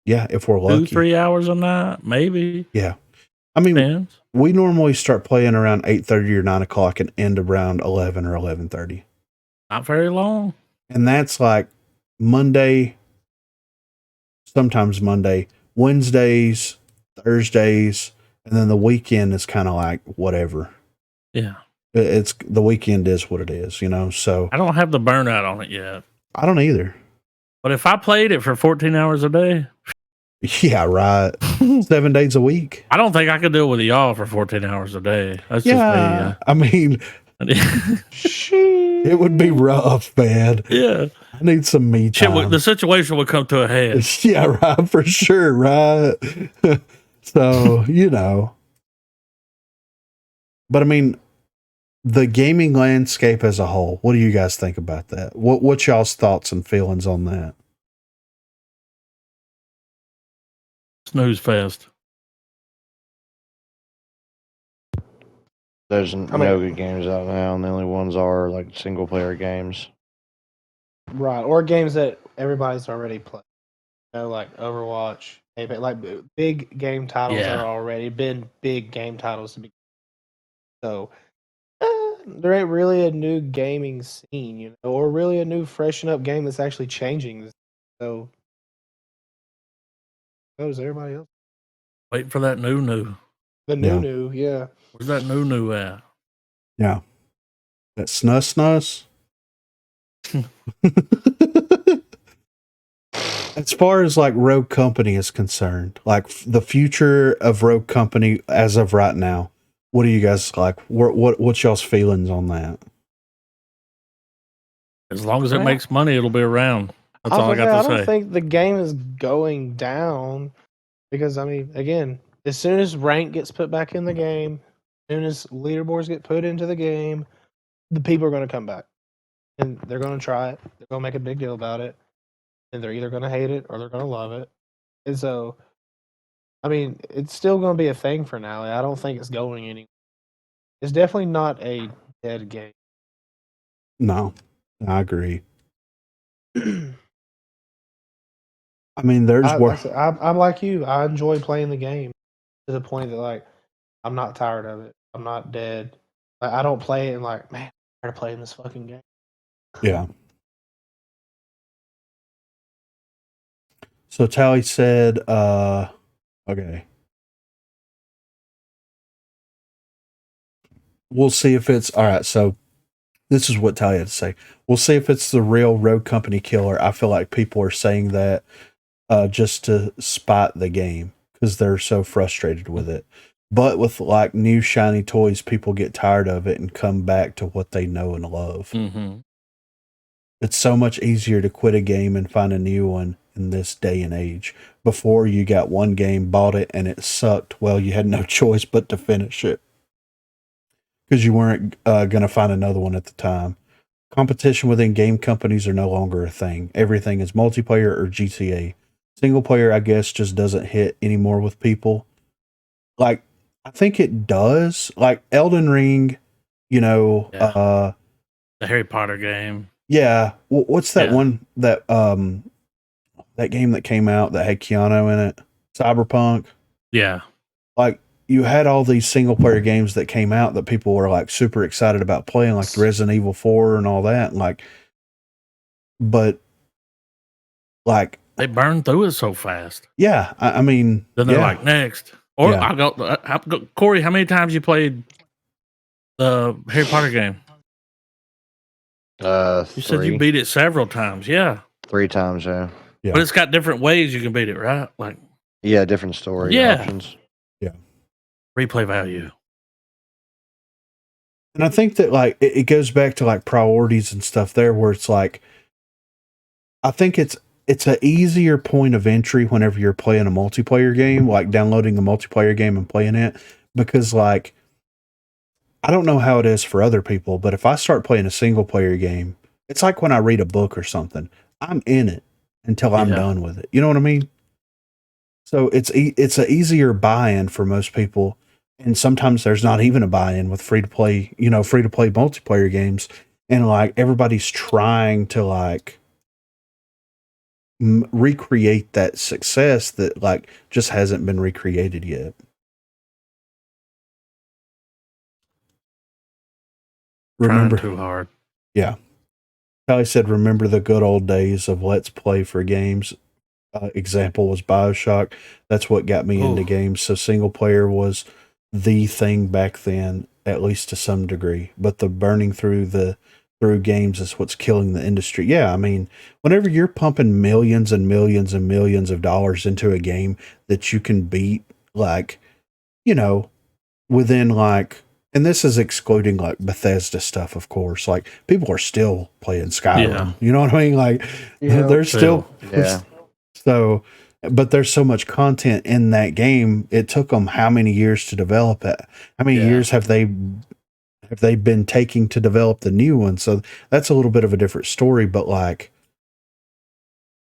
Yeah, if we're lucky. 2-3 hours a night, maybe. Yeah. I mean, Depends. We normally start playing around 8:30 or 9 o'clock and end around 11 or 11:30. Not very long. And that's like Monday, sometimes Monday, Wednesdays, Thursdays, and then the weekend is kind of like whatever. Yeah. It's the weekend is what it is, you know. So I don't have the burnout on it yet. I don't either. But if I played it for 14 hours a day, yeah, right. 7 days a week. I don't think I could deal with y'all for 14 hours a day. That's yeah, just me. I mean, It would be rough, man. Yeah. I need some me time. The situation would come to a head. Yeah, right, for sure, right? So, but I mean, the gaming landscape as a whole, what do you guys think about that? What's y'all's thoughts and feelings on that? Snooze fest. There's no good games out now, and the only ones are like single player games. Right, or games that everybody's already played. Like Overwatch, like big game titles that are already been big game titles to be. So there ain't really a new gaming scene, or really a new freshen up game that's actually changing. So, is everybody else? Waiting for that new. The new, yeah. Where's that new at? Yeah. That snus. As far as like Rogue Company is concerned, like the future of Rogue Company as of right now, what do you guys like? What's y'all's feelings on that? As long as it makes money, it'll be around. That's all I got to say. I don't think the game is going down because, I mean, again, as soon as rank gets put back in the game, as soon as leaderboards get put into the game, the people are going to come back and they're going to try it. They're going to make a big deal about it, and they're either going to hate it or they're going to love it. And so, I mean, it's still going to be a thing for now. I don't think it's going anywhere. It's definitely not a dead game. No, I agree. I mean, I'm like you. I enjoy playing the game to the point that, like, I'm not tired of it. I'm not dead. Like, I don't play it and like, man, I'm tired of playing this fucking game. Yeah. So Tally said, okay. We'll see if it's all right. So this is what Tally had to say. We'll see if it's the real Rogue Company killer. I feel like people are saying that just to spite the game because they're so frustrated with it. But with like new shiny toys, people get tired of it and come back to what they know and love. Mm-hmm. It's so much easier to quit a game and find a new one in this day and age. Before, you got one game, bought it, and it sucked. Well, you had no choice but to finish it because you weren't going to find another one at the time. Competition within game companies are no longer a thing. Everything is multiplayer or GTA. Single player, I guess, just doesn't hit anymore with people. Like, I think it does. Like Elden Ring, the Harry Potter game. Yeah. What's that one that that game that came out that had Keanu in it? Cyberpunk. Yeah. Like you had all these single player games that came out that people were like super excited about playing, like Resident Evil 4 and all that. And but they burn through it so fast. Yeah. I mean, then they're like next. Or I go, Corey, how many times you played the Harry Potter game? You said you beat it several times. Yeah. 3 times, yeah. But it's got different ways you can beat it, right? Like, yeah, different story options. Yeah. Replay value. And I think that like it goes back to like priorities and stuff there where it's like I think it's an easier point of entry whenever you're playing a multiplayer game, like downloading a multiplayer game and playing it, because like I don't know how it is for other people, but if I start playing a single player game, it's like when I read a book or something. I'm in it until I'm done with it. You know what I mean? So it's an easier buy-in for most people, and sometimes there's not even a buy-in with free to play multiplayer games, and like everybody's trying to like recreate that success that like just hasn't been recreated yet. Remember too hard. Yeah. Kelly said, remember the good old days of let's play for games. Example was BioShock. That's what got me into games. So single player was the thing back then, at least to some degree. But the burning through games is what's killing the industry. Yeah, I mean, whenever you're pumping millions and millions and millions of dollars into a game that you can beat, like, within like And this is excluding like Bethesda stuff, of course. Like people are still playing Skyrim. Yeah. You know what I mean? Like they're still Yeah. so, but there's so much content in that game. It took them how many years to develop it? How many years have they been taking to develop the new one? So that's a little bit of a different story. But like,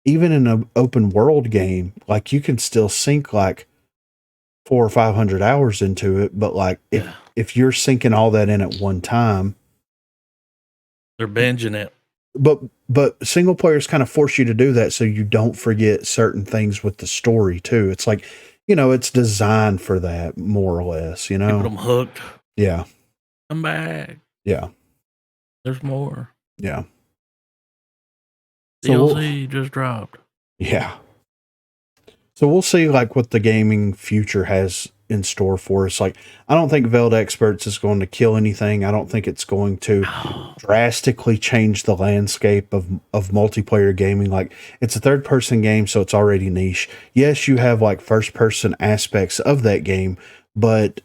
even in an open world game, like you can still sink like 400 or 500 hours into it. But like, if you're sinking all that in at one time, they're binging it. But single players kind of force you to do that so you don't forget certain things with the story too. It's like, it's designed for that more or less, Keep them hooked. Yeah. Come back. Yeah. There's more. Yeah. DLC just dropped. Yeah. So we'll see like what the gaming future has in store for us. Like, I don't think Veiled Experts is going to kill anything. I don't think it's going to drastically change the landscape of multiplayer gaming. Like, it's a third person game, so it's already niche. Yes, you have like first person aspects of that game, but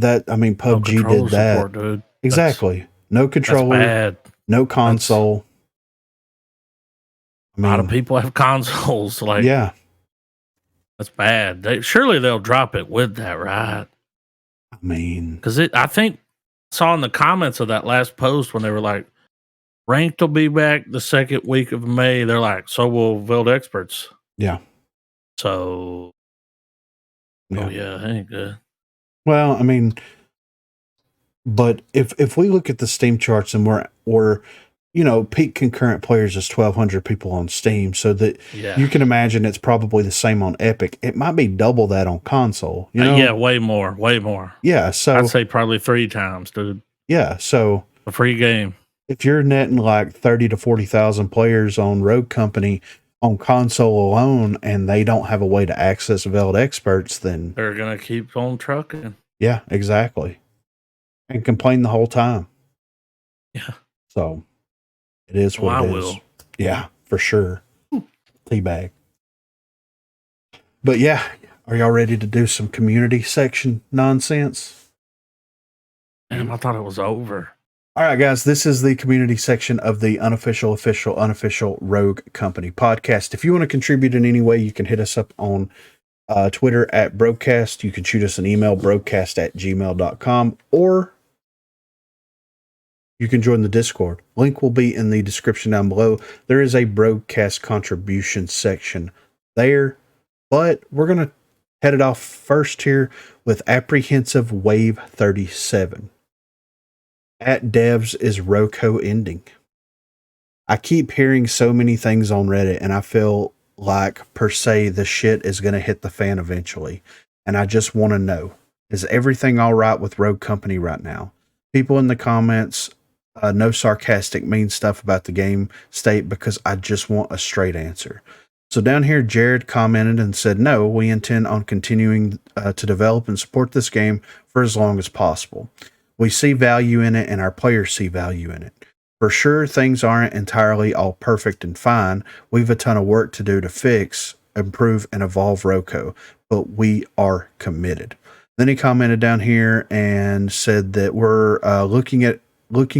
PUBG did that. Support, dude. Exactly. No controller, bad. No console. A lot of people have consoles. Like, yeah. That's bad. Surely they'll drop it with that, right? I mean, because I think I saw in the comments of that last post when they were like, ranked will be back the second week of May. They're like, so will Veiled Experts. Yeah. So, that ain't good. Well, I mean, but if we look at the Steam charts and we're peak concurrent players is 1,200 people on Steam, so that you can imagine it's probably the same on Epic. It might be double that on console. Way more. Yeah, so I'd say probably 3 times, dude. Yeah, so a free game. If you're netting like 30 to 40,000 players on Rogue Company on console alone, and they don't have a way to access Veiled Experts, then they're gonna keep on trucking. Yeah, exactly, and complain the whole time. Yeah. So. It is what it is. Will. Yeah, for sure. Teabag. But yeah, are y'all ready to do some community section nonsense? Damn, I thought it was over. All right, guys, this is the community section of the unofficial Rogue Company podcast. If you want to contribute in any way, you can hit us up on Twitter at BROGUECAST. You can shoot us an email, broguecast@gmail.com, or you can join the Discord. Link will be in the description down below. There is a broadcast contribution section there, but we're going to head it off first here with Apprehensive Wave 37. At devs is RoCo ending. I keep hearing so many things on Reddit, and I feel like, per se, the shit is going to hit the fan eventually. And I just want to know, is everything all right with Rogue Company right now? People in the comments, no sarcastic mean stuff about the game state, because I just want a straight answer. So down here, Jared commented and said, no, we intend on continuing to develop and support this game for as long as possible. We see value in it, and our players see value in it. For sure, things aren't entirely all perfect and fine. We've a ton of work to do to fix, improve, and evolve RoCo, but we are committed. Then he commented down here and said that we're looking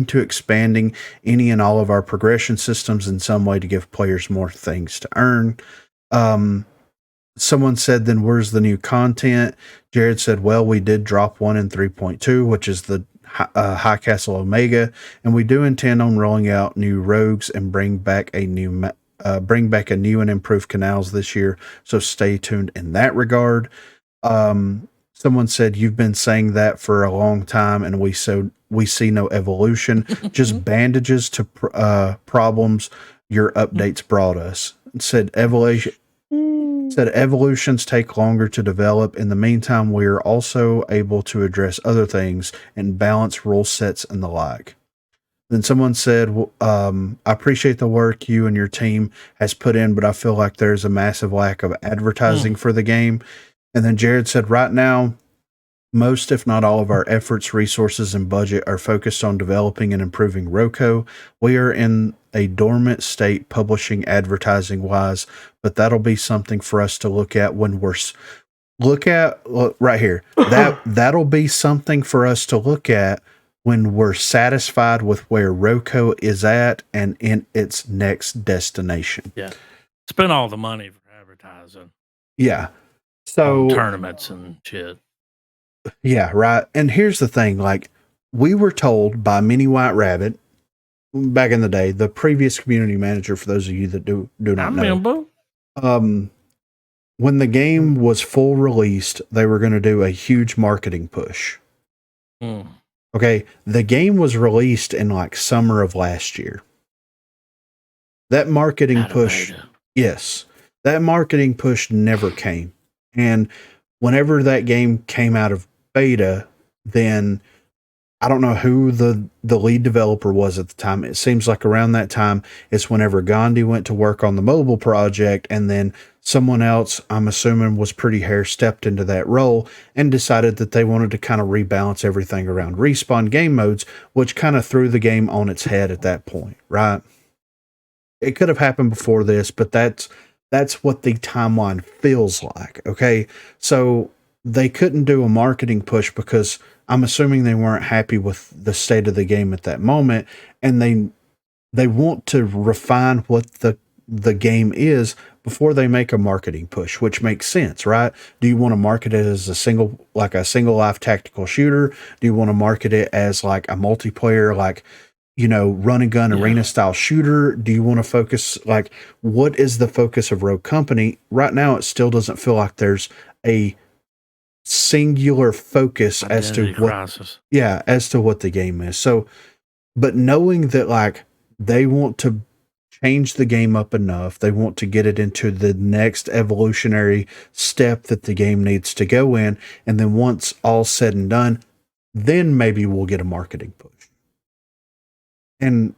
to expanding any and all of our progression systems in some way to give players more things to earn. Someone said, then where's the new content? Jared said, well, we did drop one in 3.2, which is the High Castle Omega, and we do intend on rolling out new rogues and bring back a new and improved canals this year. So stay tuned in that regard. Someone said, you've been saying that for a long time, and we see no evolution, just bandages to problems your updates brought us. Said evolutions take longer to develop. In the meantime, we are also able to address other things and balance rule sets and the like. Then someone said, I appreciate the work you and your team has put in, but I feel like there's a massive lack of advertising for the game. And then Jared said, right now, most, if not all, of our efforts, resources, and budget are focused on developing and improving RoCo. We are in a dormant state publishing advertising wise, but that'll be something for us to look at when look right here. That'll be something for us to look at when we're satisfied with where RoCo is at and in its next destination. Yeah. Spend all the money for advertising. Yeah. So Tournaments and shit. Yeah, right. And here's the thing, like we were told by Mini White Rabbit back in the day, the previous community manager, for those of you that do not know. When the game was full released, they were going to do a huge marketing push. Okay, the game was released in like summer of last year. That marketing push, yes, that marketing push never came. And whenever that game came out of beta, then I don't know who the lead developer was at the time. It seems like around that time is whenever Gandhi went to work on the mobile project, and then someone else, I'm assuming was Pretty Hair, stepped into that role and decided that they wanted to kind of rebalance everything around Respawn game modes, which kind of threw the game on its head at that point, right? It could have happened before this, but that's what the timeline feels like. Okay. So they couldn't do a marketing push because I'm assuming they weren't happy with the state of the game at that moment. And they want to refine what the game is before they make a marketing push, which makes sense, right? Do you want to market it as a single life tactical shooter? Do you want to market it as like a multiplayer, like, run and gun arena style shooter? Do you want to focus, like, what is the focus of Rogue Company? Right now, it still doesn't feel like there's a singular focus as to what the game is. So, but knowing that, like, they want to change the game up enough, they want to get it into the next evolutionary step that the game needs to go in, and then once all's said and done, then maybe we'll get a marketing push. And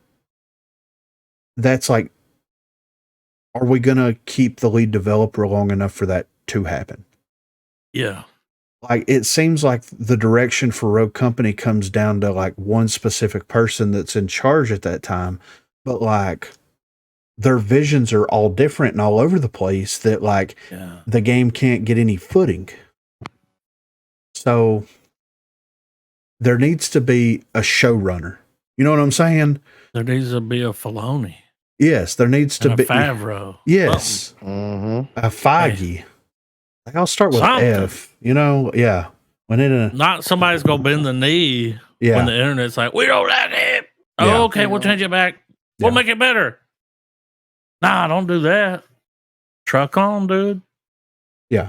that's like, are we going to keep the lead developer long enough for that to happen? Yeah. Like, it seems like the direction for Rogue Company comes down to like one specific person that's in charge at that time, but like their visions are all different and all over the place, that like the game can't get any footing. So there needs to be a showrunner. You know what I'm saying? There needs to be a Filoni. Yes, there needs to be a Favreau. Yes, a Feige. Hey. Like, I'll start with something. F. Yeah. When not somebody's gonna bend the knee when the internet's like, we don't like it. Oh, okay, we'll change it back. We'll make it better. Nah, don't do that. Truck on, dude. Yeah.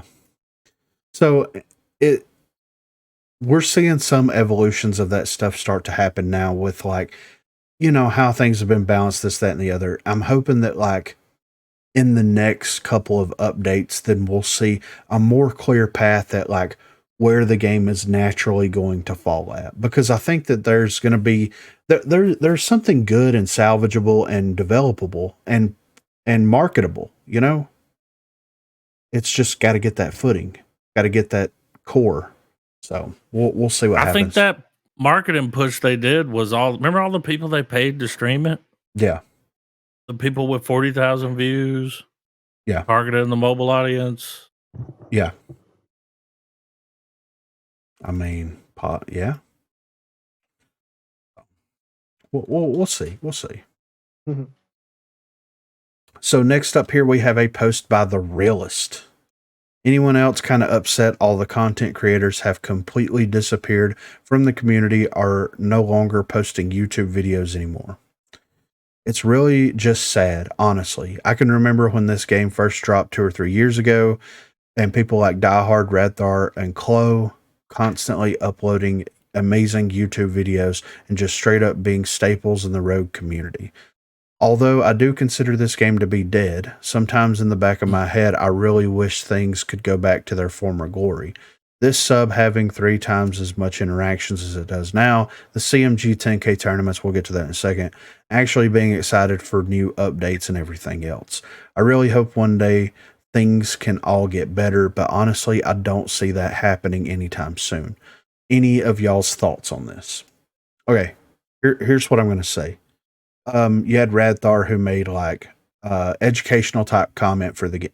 So we're seeing some evolutions of that stuff start to happen now with, like, how things have been balanced, this, that, and the other. I'm hoping that, like, in the next couple of updates, then we'll see a more clear path at, like, where the game is naturally going to fall at. Because I think that there's going to be, there's something good and salvageable and developable and marketable, It's just got to get that footing, got to get that core. So we'll see what happens. I think that marketing push they did was remember all the people they paid to stream it? Yeah. The people with 40,000 views. Yeah. Targeted the mobile audience. Yeah. I mean, yeah. We'll see. We'll see. Mm-hmm. So next up here, we have a post by The Realist. Anyone else kind of upset all the content creators have completely disappeared from the community, are no longer posting YouTube videos anymore? It's really just sad, honestly. I can remember when this game first dropped 2 or 3 years ago, and people like Diehard, Radthar, and Chloe constantly uploading amazing YouTube videos and just straight up being staples in the Rogue community. Although I do consider this game to be dead, sometimes in the back of my head, I really wish things could go back to their former glory. This sub having 3 times as much interactions as it does now, the CMG 10K tournaments, we'll get to that in a second, actually being excited for new updates and everything else. I really hope one day things can all get better, but honestly, I don't see that happening anytime soon. Any of y'all's thoughts on this? Okay, here's what I'm going to say. You had Radthar who made like educational type comment for the game.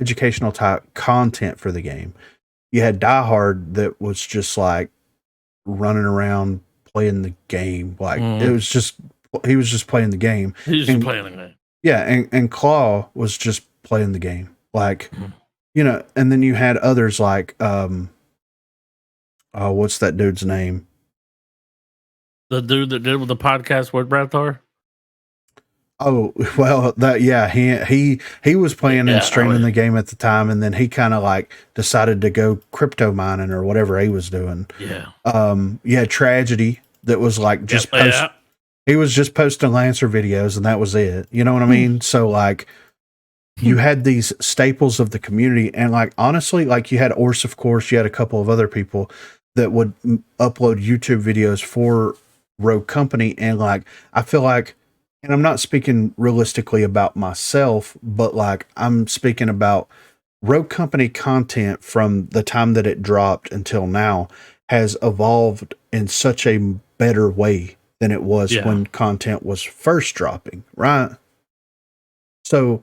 educational type content for the game. You had Die Hard that was just like running around playing the game. Like it was just, he was just playing the game. He's just playing the game. Yeah. And Claw was just playing the game. Like, you know, and then you had others like, what's that dude's name? The dude that did with the podcast with Brathar? Oh, well, that, yeah, he was playing and streaming the game at the time, and then he kind of like decided to go crypto mining or whatever he was doing. Yeah. Yeah, Tragedy that was like just he was just posting Lancer videos and that was it. You know what I mean? So like you had these staples of the community, and like honestly, like you had Orse, of course, you had a couple of other people that would upload YouTube videos for Rogue Company, and like I feel like, and I'm not speaking realistically about myself, but like I'm speaking about Rogue Company content from the time that it dropped until now has evolved in such a better way than it was when content was first dropping, right? So,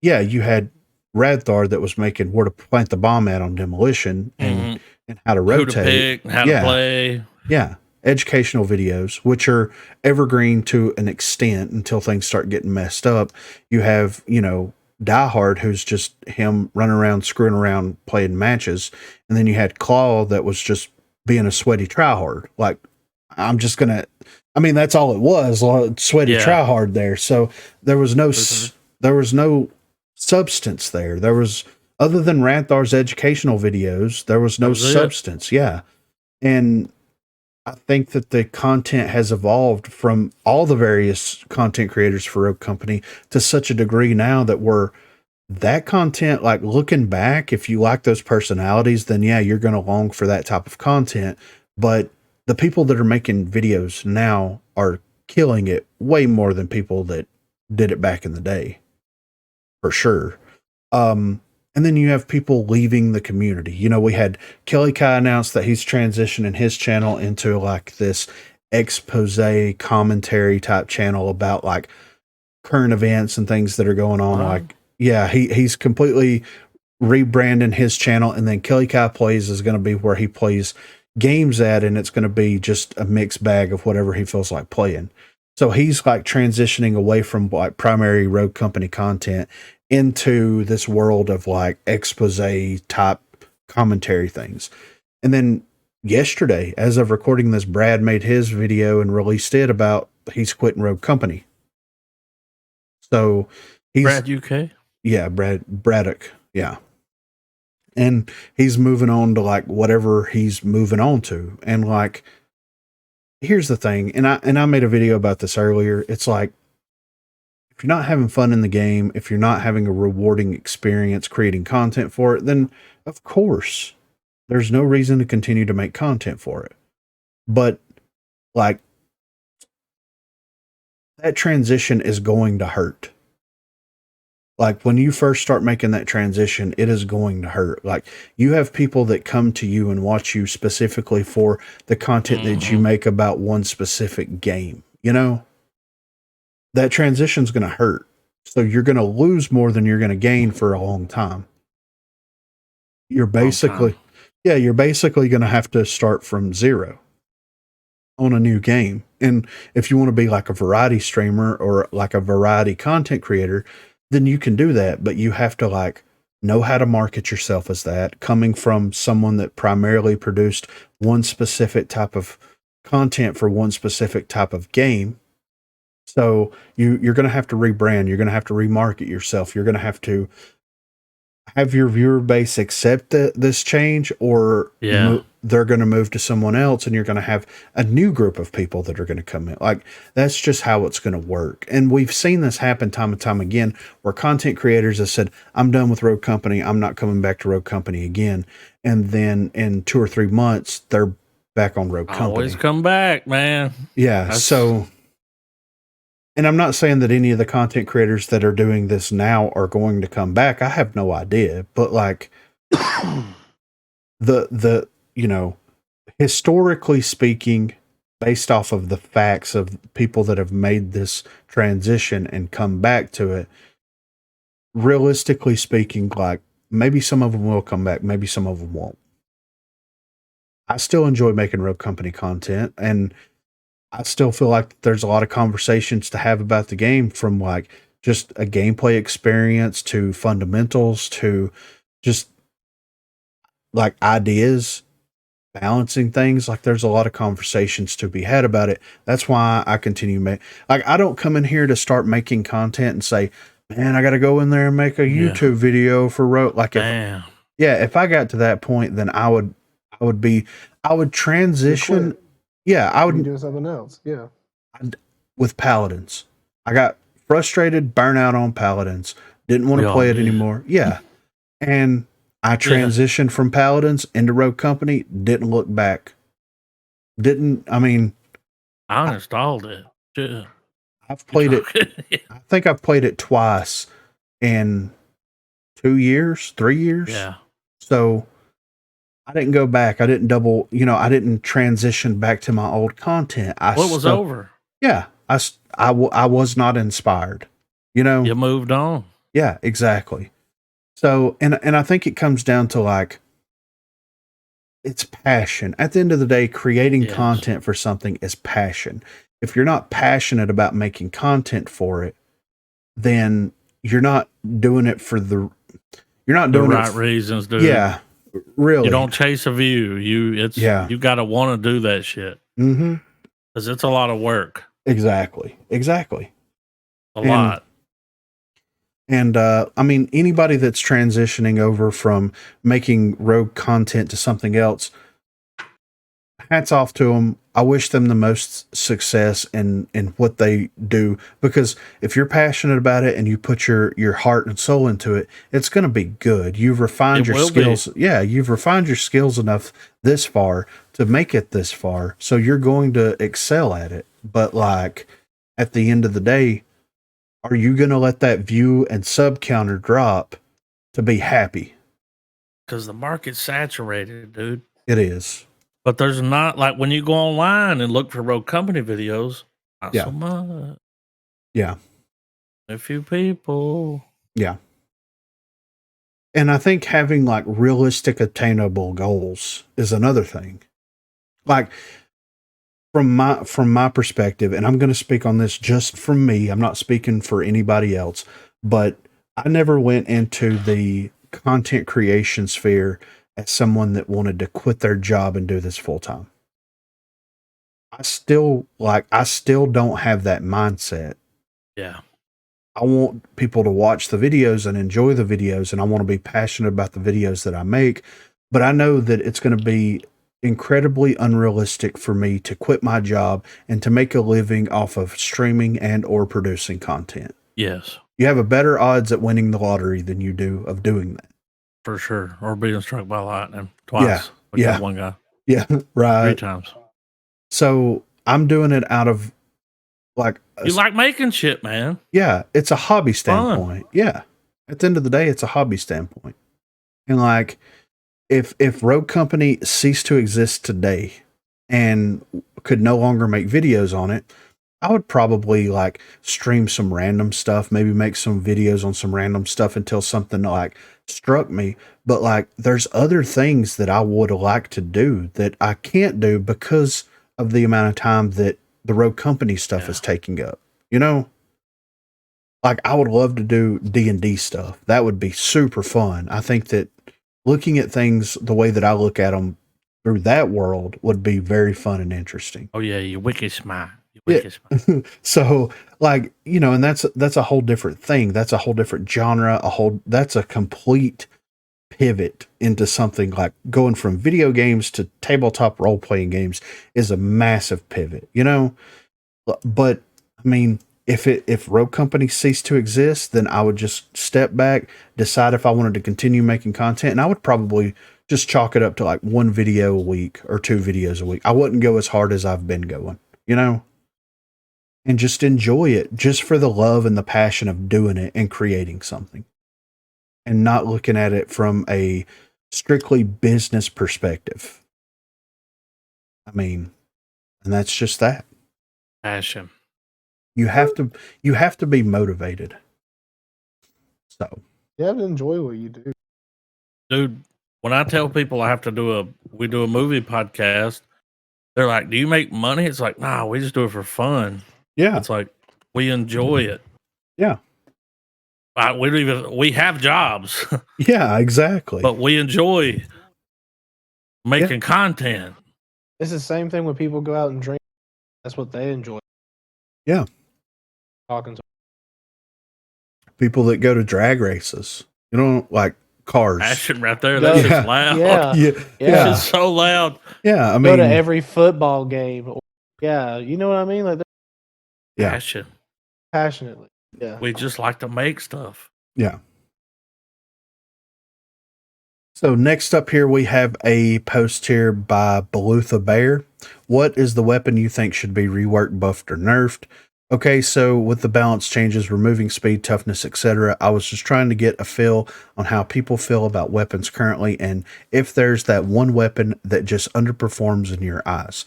yeah, you had Radthar that was making where to plant the bomb at on demolition and how to rotate, who to pick, how to play. Yeah. Educational videos, which are evergreen to an extent until things start getting messed up. You have, you know, Die Hard, who's just him running around, screwing around, playing matches. And then you had Claw that was just being a sweaty tryhard. Like, I'm just going to, I mean, that's all it was, sweaty tryhard there. So there was no, there was no substance there. There was, other than Ranthar's educational videos, there was no substance. Yeah. And I think that the content has evolved from all the various content creators for Rogue Company to such a degree now that that content, like looking back, if you like those personalities, then yeah, you're going to long for that type of content. But the people that are making videos now are killing it way more than people that did it back in the day, for sure. And then you have people leaving the community. You know, we had Kelly Kai announce that he's transitioning his channel into like this expose commentary type channel about like current events and things that are going on. Wow. Like, yeah, he's completely rebranding his channel. And then Kelly Kai Plays is going to be where he plays games at, and it's going to be just a mixed bag of whatever he feels like playing. So he's like transitioning away from like primary Rogue Company content into this world of like expose type commentary things. And then yesterday, as of recording this, Brad made his video and released it about he's quitting Rogue Company. So he's Brad UK? Yeah, Braddock. Yeah. And he's moving on to like whatever he's moving on to. And like, here's the thing. And I made a video about this earlier. It's like, if you're not having fun in the game, if you're not having a rewarding experience creating content for it, then of course there's no reason to continue to make content for it. But like, that transition is going to hurt. Like when you first start making that transition, it is going to hurt. Like you have people that come to you and watch you specifically for the content that you make about one specific game, you know? That transition is going to hurt. So you're going to lose more than you're going to gain for a long time. You're basically going to have to start from zero on a new game. And if you want to be like a variety streamer or like a variety content creator, then you can do that. But you have to like know how to market yourself as that, coming from someone that primarily produced one specific type of content for one specific type of game. So you're going to have to rebrand. You're going to have to remarket yourself. You're going to have your viewer base accept this change, or they're going to move to someone else, and you're going to have a new group of people that are going to come in. Like that's just how it's going to work. And we've seen this happen time and time again, where content creators have said, "I'm done with Rogue Company. I'm not coming back to Rogue Company again." And then in 2 or 3 months, they're back on Rogue Company. Always come back, man. Yeah. So. And I'm not saying that any of the content creators that are doing this now are going to come back. I have no idea, but like the, you know, historically speaking, based off of the facts of people that have made this transition and come back to it, realistically speaking, like maybe some of them will come back, maybe some of them won't. I still enjoy making Rogue Company content, and I still feel like there's a lot of conversations to have about the game, from like just a gameplay experience to fundamentals to just like ideas, balancing things. Like there's a lot of conversations to be had about it. That's why I continue like I don't come in here to start making content and say, man, I got to go in there and make a YouTube video for Rogue. Like if I got to that point, then I would transition. Yeah, I would be doing something else. Yeah. With Paladins. I got frustrated, burnout on Paladins. Didn't want to play it anymore. Yeah. And I transitioned from Paladins into Rogue Company. Didn't look back. I uninstalled it. Yeah. I've played it. I think I've played it twice in 2 years, 3 years. Yeah. So I didn't go back. I didn't I didn't transition back to my old content. It was over. Yeah. I was not inspired. You moved on. Yeah, exactly. So, and I think it comes down to like, it's passion. At the end of the day, creating content for something is passion. If you're not passionate about making content for it, then you're not doing it for the right reasons, dude. Yeah, really. You don't chase a view. You got to want to do that shit. Mm-hmm. Because it's a lot of work. Exactly. A lot. And anybody that's transitioning over from making Rogue content to something else, hats off to them. I wish them the most success in what they do, because if you're passionate about it and you put your heart and soul into it, it's going to be good. You've refined your skills. Yeah, you've refined your skills enough this far to make it this far, so you're going to excel at it. But like at the end of the day, are you going to let that view and sub counter drop to be happy? Because the market's saturated, dude. It is. But there's not, like when you go online and look for Rogue Company videos, not so much. Yeah. A few people. Yeah. And I think having like realistic, attainable goals is another thing. Like from my perspective, and I'm going to speak on this just from me, I'm not speaking for anybody else, but I never went into the content creation sphere as someone that wanted to quit their job and do this full time. I still don't have that mindset. Yeah. I want people to watch the videos and enjoy the videos, and I want to be passionate about the videos that I make, but I know that it's going to be incredibly unrealistic for me to quit my job and to make a living off of streaming and or producing content. Yes. You have a better odds at winning the lottery than you do of doing that. For sure. Or being struck by lightning twice. Yeah. One guy. Yeah. Right. 3 times. So I'm doing it out of like... You like making shit, man. Yeah. It's a hobby standpoint. Fun. Yeah. At the end of the day, it's a hobby standpoint. And like, if Rogue Company ceased to exist today and could no longer make videos on it, I would probably like stream some random stuff, maybe make some videos on some random stuff until something like struck me. But like, there's other things that I would like to do that I can't do because of the amount of time that the Rogue Company stuff is taking up. Like I would love to do D&D stuff. That would be super fun. I think that looking at things the way that I look at them through that world would be very fun and interesting. Oh yeah, you wicked smart. So like, and that's a whole different thing. That's a whole different genre, that's a complete pivot into something like going from video games to tabletop role-playing games is a massive pivot, but I mean, if Rogue Company ceased to exist, then I would just step back, decide if I wanted to continue making content, and I would probably just chalk it up to like 1 video a week or 2 videos a week. I wouldn't go as hard as I've been going, and just enjoy it just for the love and the passion of doing it and creating something, and not looking at it from a strictly business perspective. I mean, and that's just that. Passion. You have to be motivated. So you have to enjoy what you do. Dude, when I tell people we do a movie podcast, they're like, "Do you make money?" It's like, "Nah, we just do it for fun." yeah, It's like we enjoy it. yeah, We have jobs, yeah, exactly. but we enjoy making content. It's the same thing when people go out and drink. That's what they enjoy. Yeah. Talking to People that go to drag races, like cars. Passion right there. That shit's Yeah. loud. Yeah. Yeah, That yeah, shit's so loud. yeah. I go mean, to every football game. Yeah, you know what I mean? Like they're yeah, Passion. passionately. Yeah. We just like to make stuff. yeah. So next up here, we have a post here by Belutha Bear. What is the weapon you think should be reworked, buffed, or nerfed? Okay, so with the balance changes, removing speed, toughness, etc., I was just trying to get a feel on how people feel about weapons currently and if there's that one weapon that just underperforms in your eyes.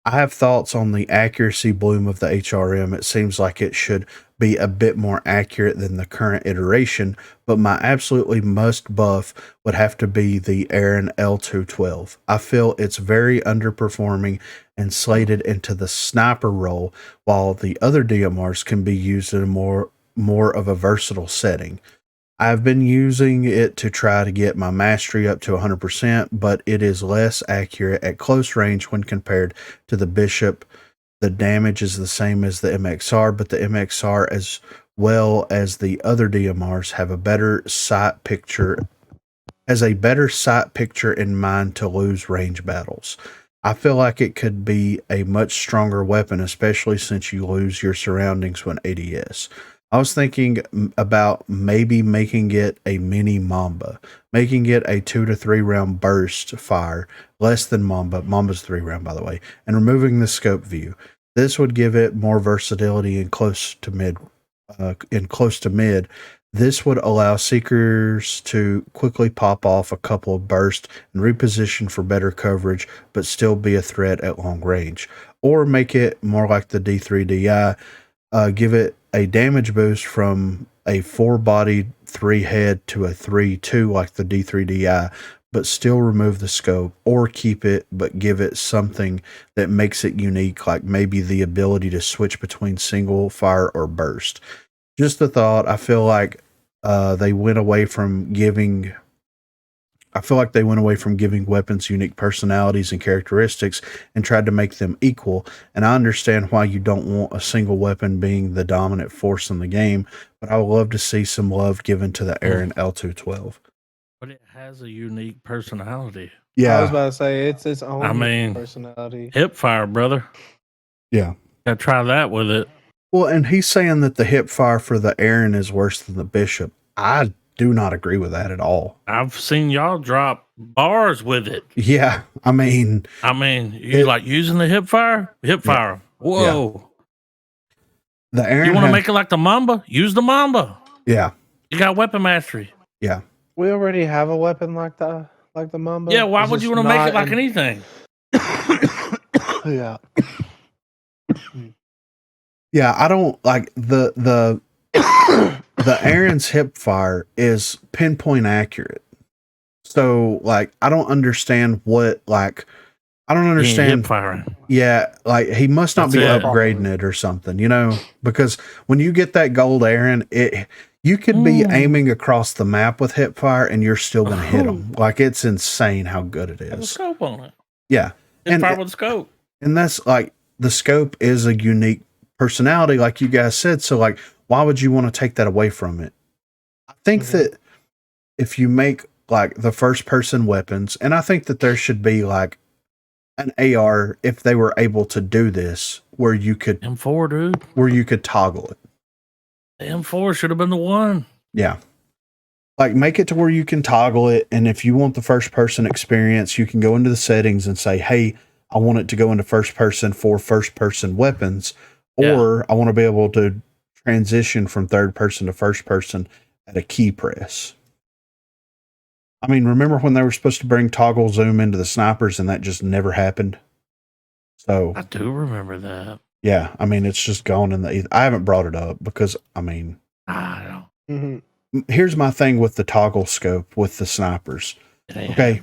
I have thoughts on the accuracy bloom of the HRM. It seems like it should be a bit more accurate than the current iteration, but my absolutely must buff would have to be the Aaron L212. I feel it's very underperforming and slated into the sniper role, while the other DMRs can be used in a more of a versatile setting. I've been using it to try to get my mastery up to 100%, but it is less accurate at close range when compared to the Bishop. The damage is the same as the MXR, but the MXR as well as the other DMRs have a better sight picture, in mind to lose range battles. I feel like it could be a much stronger weapon, especially since you lose your surroundings when ADS. I was thinking about maybe making it a mini Mamba, making it a 2 to 3 round burst fire, less than Mamba. Mamba's 3 round, by the way, and removing the scope view. This would give it more versatility in close to mid. This would allow seekers to quickly pop off a couple of bursts and reposition for better coverage, but still be a threat at long range. Or make it more like the D3DI. Give it a damage boost from a 4-bodied 3-head to a 3-2 like the D3DI, but still remove the scope, or keep it but give it something that makes it unique, like maybe the ability to switch between single fire or burst. Just a thought. I feel like they went away from giving weapons unique personalities and characteristics and tried to make them equal. And I understand why you don't want a single weapon being the dominant force in the game, but I would love to see some love given to the Aaron L212. But it has a unique personality. Yeah. I was about to say it's its own personality. Hip fire, brother. Yeah. Gotta try that with it. Well, and he's saying that the hip fire for the Aaron is worse than the Bishop. I do not agree with that at all. I've seen y'all drop bars with it. Yeah, I mean, you like using the hip fire? Hip fire. Whoa. The Aaron. You want to make it like the Mamba? Use the Mamba. Yeah. You got weapon mastery. Yeah. We already have a weapon like the Mamba. Yeah, why would you want to make it like anything? Yeah. Yeah, I don't like the Aaron's hip fire is pinpoint accurate. So like I don't understand hip firing. Yeah, like he must not be upgrading it or something, because when you get that gold Aaron, you could be aiming across the map with hip fire and you're still going to hit them. Like it's insane how good it Have a is. scope on it. Yeah. Hip fire with a scope. And that's like the scope is a unique personality, like you guys said. So like, why would you want to take that away from it? I think that if you make like the first person weapons, and I think that there should be like an AR if they were able to do this, where you could M4, dude, where you could toggle it. The M4 should have been the one. Yeah. Like make it to where you can toggle it. And if you want the first person experience, you can go into the settings and say, hey, I want it to go into first person for first person weapons, or I want to be able to transition from third person to first person at a key press. I mean, remember when they were supposed to bring toggle zoom into the snipers and that just never happened? So I do remember that. Yeah, I mean, it's just gone in the ether. I haven't brought it up because, I mean, I don't. Mm-hmm. here's my thing with the toggle scope with the snipers. Okay.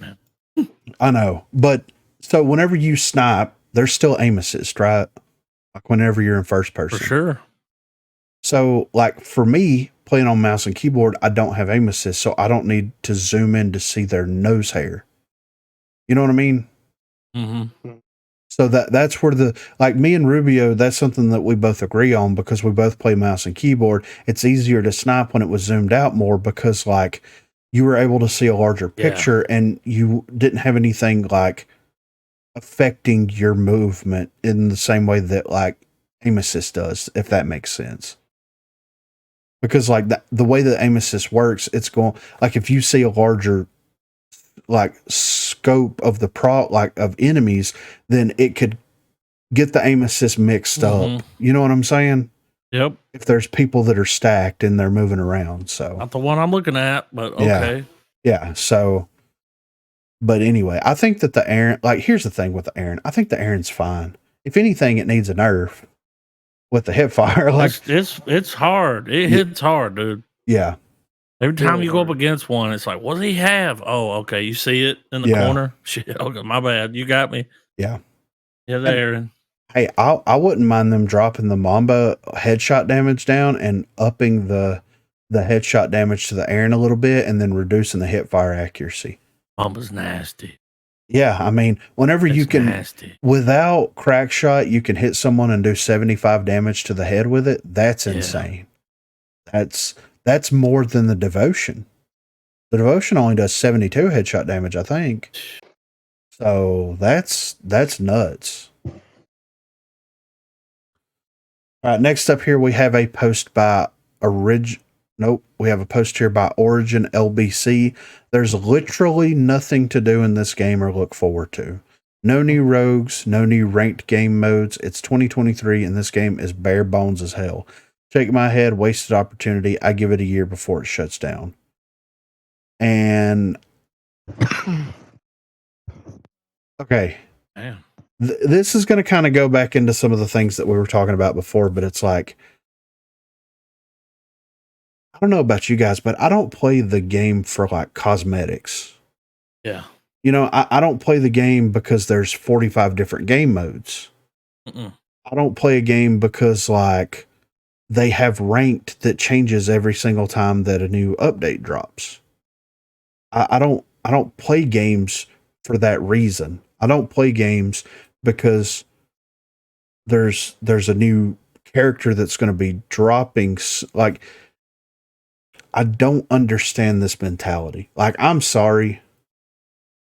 I know. But so whenever you snipe, there's still aim assist, right? Like whenever you're in first person. For sure. So like for me playing on mouse and keyboard, I don't have aim assist. So I don't need to zoom in to see their nose hair. You know what I mean? Mm-hmm. So that's where like me and Rubio, that's something that we both agree on because we both play mouse and keyboard. It's easier to snipe when it was zoomed out more because like you were able to see a larger picture and you didn't have anything like affecting your movement in the same way that like aim assist does, if that makes sense. Because like the way that aim assist works, it's going like if you see a larger like scope of the of enemies, then it could get the aim assist mixed up. You know what I'm saying? Yep. If there's people that are stacked and they're moving around. So not the one I'm looking at, but okay. Yeah. So, but anyway, I think that the Aaron, like, here's the thing with the Aaron. I think the Aaron's fine. If anything, it needs a nerf with the hip fire. Like it's hard. It hits hard, dude. Yeah. Every time you go up against one, it's like, what does he have? Oh, okay. You see it in the corner? Shit. Okay, my bad. You got me. Yeah. Yeah, there. Hey, I wouldn't mind them dropping the Mamba headshot damage down and upping the headshot damage to the Aaron a little bit and then reducing the hip fire accuracy. Mamba's nasty. Yeah, I mean, whenever you can, without crack shot, you can hit someone and do 75 damage to the head with it. That's insane. That's more than the Devotion. The Devotion only does 72 headshot damage, I think. So that's nuts. All right, next up here we have a post by we have a post here by Origin LBC. There's literally nothing to do in this game or look forward to. No new rogues, no new ranked game modes. It's 2023 and this game is bare bones as hell. Shake my head, wasted opportunity. I give it a year before it shuts down. And okay. Damn. This is going to kind of go back into some of the things that we were talking about before, but it's like, I don't know about you guys, but I don't play the game for like cosmetics. Yeah. You know, I don't play the game because there's 45 different game modes. I don't play a game because like they have ranked that changes every single time that a new update drops. I don't play games for that reason. I don't play games because there's a new character that's going to be dropping. Like, I don't understand this mentality. Like, I'm sorry.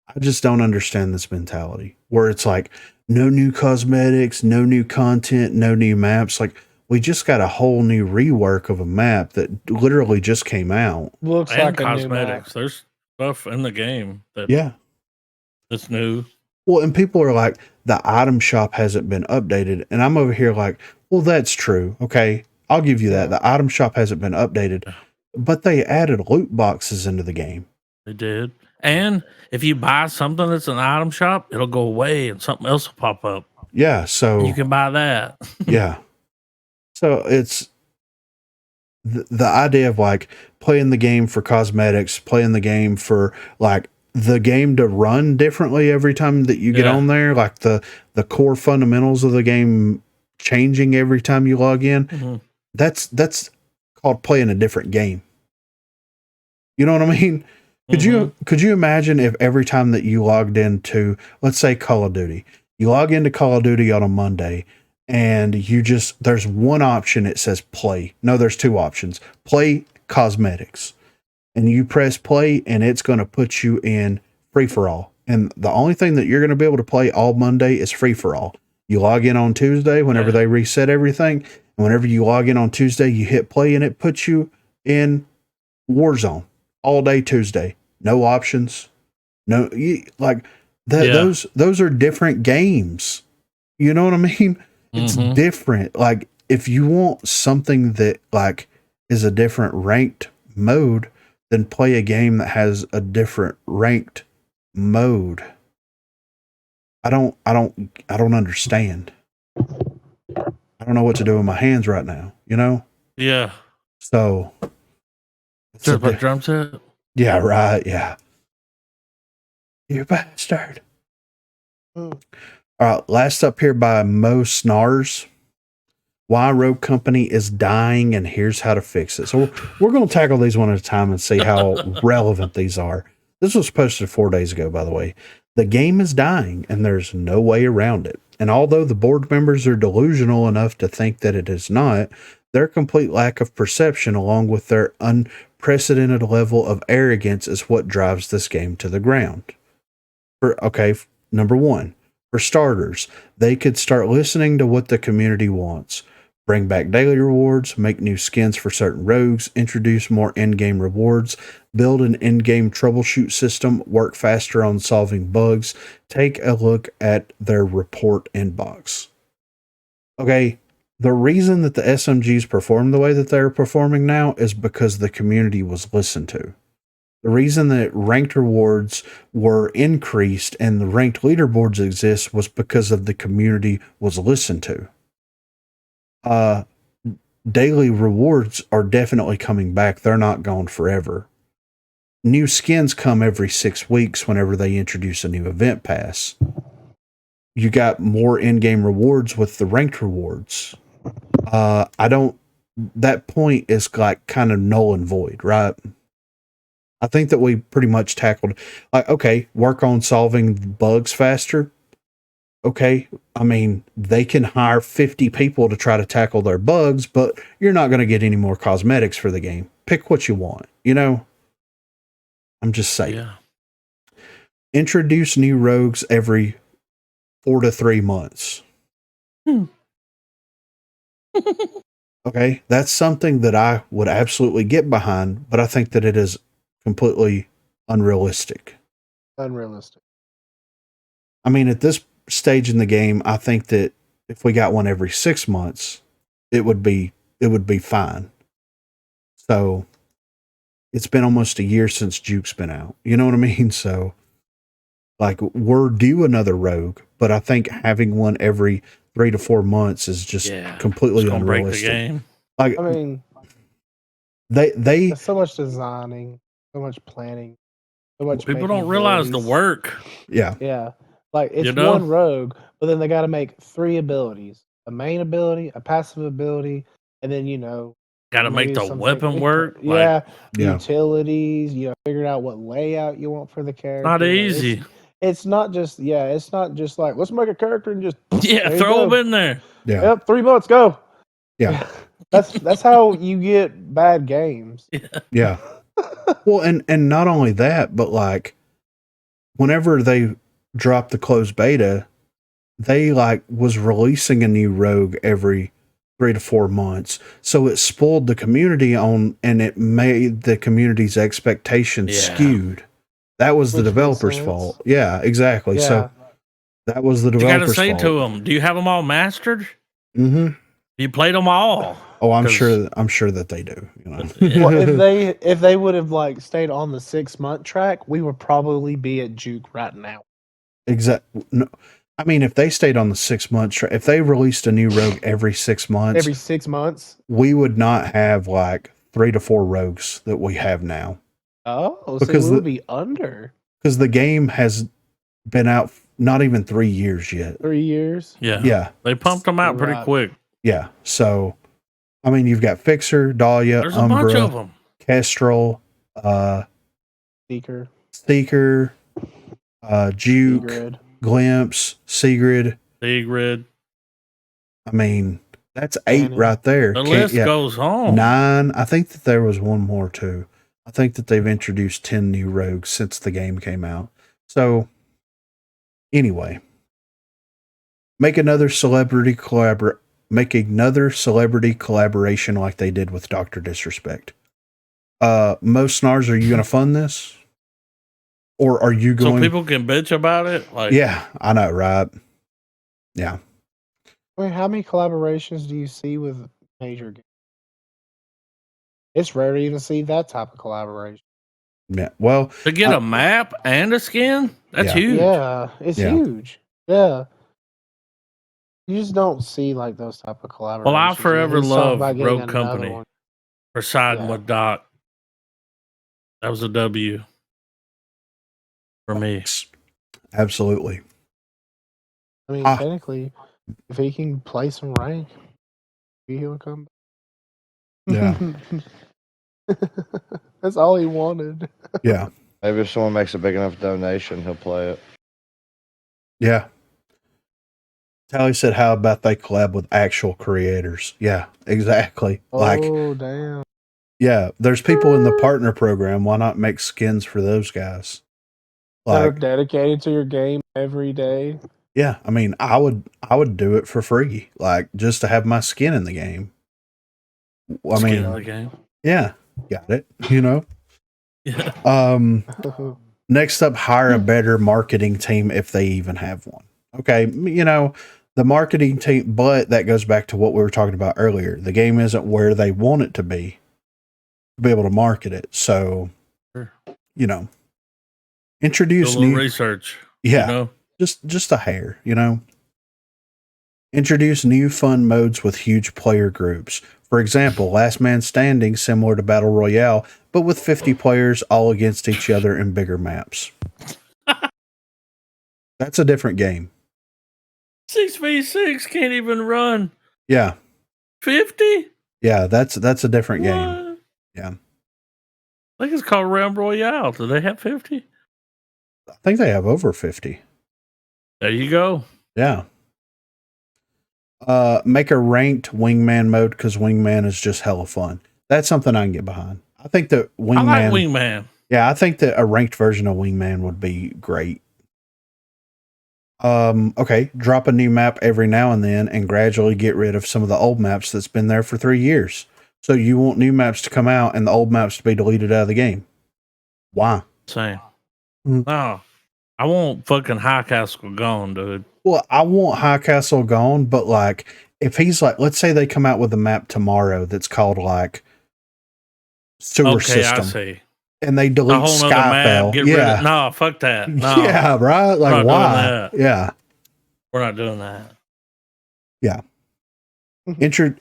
I just don't understand this mentality where it's like, no new cosmetics, no new content, no new maps. Like, we just got a whole new rework of a map that literally just came out. Looks and like cosmetics. a new map. There's stuff in the game that's new. Well, and people are like, the item shop hasn't been updated. And I'm over here like, well, that's true. Okay, I'll give you that. The item shop hasn't been updated. But they added loot boxes into the game. They did. And if you buy something that's an item shop, it'll go away and something else will pop up. Yeah, so... And you can buy that. Yeah. So it's... The idea of like playing the game for cosmetics, playing the game for like the game to run differently every time that you get on there, like the core fundamentals of the game changing every time you log in. That's called playing a different game. You know what I mean? Could you imagine if every time that you logged into, let's say Call of Duty, you log into Call of Duty on a Monday and there's one option, it says play. No, there's two options. Play cosmetics. And you press play and it's going to put you in free for all. And the only thing that you're going to be able to play all Monday is free for all. You log in on Tuesday whenever they reset everything. And whenever you log in on Tuesday, you hit play and it puts you in Warzone all day Tuesday. No options. No, those are different games. You know what I mean? It's different. Like if you want something that like is a different ranked mode, then play a game that has a different ranked mode. I don't understand. I don't know what to do with my hands right now, you know? Yeah. So It's Just a drum set. Yeah, right. Yeah. You bastard. Mm. All right. Last up here by Mo Snars. Why Rogue Company is dying, and here's how to fix it. So we're going to tackle these one at a time and see how relevant these are. This was posted 4 days ago, by the way. The game is dying, and there's no way around it. And although the board members are delusional enough to think that it is not, their complete lack of perception, along with their unprecedented level of arrogance, is what drives this game to the ground. Number one, for starters, they could start listening to what the community wants. Bring back daily rewards, make new skins for certain rogues, introduce more in-game rewards, build an in-game troubleshoot system, work faster on solving bugs, take a look at their report inbox. Okay, the reason that the SMGs perform the way that they're performing now is because the community was listened to. The reason that ranked rewards were increased and the ranked leaderboards exist was because of the community was listened to. Daily rewards are definitely coming back. They're not gone forever. New skins come every 6 weeks whenever they introduce a new event pass. You got more in-game rewards with the ranked rewards. That point is like kind of null and void, right? I think that we pretty much tackled, like, okay, work on solving bugs faster. Okay, I mean, they can hire 50 people to try to tackle their bugs, but you're not going to get any more cosmetics for the game. Pick what you want, you know? I'm just saying. Yeah. Introduce new rogues every 4 to 3 months. Okay, that's something that I would absolutely get behind, but I think that it is completely unrealistic. Unrealistic. I mean, at this stage in the game, I think that if we got one every 6 months, it would be fine. So it's been almost a year since Juke's been out. You know what I mean? So like, we're due another rogue, but I think having one every 3 to 4 months is just completely unrealistic. Break the game. Like, I mean, they there's so much designing, so much planning, so much. People don't realize the work. Yeah. Yeah. Like, it's one rogue, but then they got to make 3 abilities: a main ability, a passive ability, and then, got to make the weapon work. Yeah. Utilities, figure out what layout you want for the character. Not easy. It's not just like, let's make a character and just throw them in there. Yeah. Yep, 3 months, go. Yeah. That's how you get bad games. Yeah. Well, and not only that, but like, whenever they dropped the closed beta, they was releasing a new rogue every 3 to 4 months. So it spoiled the community and it made the community's expectations skewed. That was the developer's fault. Yeah, exactly. Yeah. So that was the developer's fault. You got to say to them, do you have them all mastered? Mm-hmm. You played them all. Oh, I'm sure that they do. Well, if they would have stayed on the 6-month track, we would probably be at Juke right now. Exactly. No, I mean, if they stayed on the 6 months, if they released a new rogue every 6 months, we would not have 3 to 4 rogues that we have now. Oh, because we would be under. Because the game has been out not even 3 years yet. 3 years? Yeah. Yeah. They pumped them out pretty quick. Yeah. So, I mean, you've got Fixer, Dahlia, There's Umbra, a bunch of them. Kestrel, Seeker, Juke, Sigrid. Glimpse, Sigrid. I mean, that's 8 right there. The list goes on. 9. I think that there was one more too. I think that they've introduced 10 new rogues since the game came out. So, anyway, make another celebrity collaboration like they did with Dr. Disrespect. Mo Snars, are you going to fund this? Or are you going... So people can bitch about it? Yeah, I know, right? Yeah. I mean, how many collaborations do you see with major games? It's rare to even see that type of collaboration. Yeah, well... To get a map and a skin? That's huge. Yeah, it's huge. Yeah. You just don't see those type of collaborations. Well, I forever love Rogue Company for siding with Doc. That was a W for me. Absolutely. I mean, technically, if he can play some rank, he'll come back. Yeah. That's all he wanted. Yeah. Maybe if someone makes a big enough donation, he'll play it. Yeah. Tally said, how about they collab with actual creators? Yeah, exactly. Oh, damn. Yeah, there's people in the partner program. Why not make skins for those guys? That are dedicated to your game every day. Yeah, I mean, I would do it for free, like just to have my skin in the game. I Skin mean, in the game. Yeah, got it. You know. Yeah. Next up, hire a better marketing team if they even have one. Okay, you know, the marketing team, but that goes back to what we were talking about earlier. The game isn't where they want it to be able to market it. So, you know, introduce new research. Yeah, you know? just a hair. You know, introduce new fun modes with huge player groups. For example, Last Man Standing, similar to Battle Royale, but with 50 players all against each other in bigger maps. That's a different game. 6v6 can't even run. Yeah. 50? Yeah, that's a different game. Yeah. I think it's called Realm Royale. Do they have 50? I think they have over 50. There you go. Yeah. Make a ranked wingman mode because wingman is just hella fun. That's something I can get behind. I think that wingman. I like wingman. Yeah, I think that a ranked version of wingman would be great. Okay, drop a new map every now and then and gradually get rid of some of the old maps that's been there for 3 years. So you want new maps to come out and the old maps to be deleted out of the game. Why? Same. No, I want fucking High Castle gone, dude. Well, I want High Castle gone, but like, if he's like, let's say they come out with a map tomorrow that's called like Sewer System. I see. And they delete Skyfell. Get rid of, no, fuck that. No. Yeah, right? Like, why? Yeah. We're not doing that. Yeah.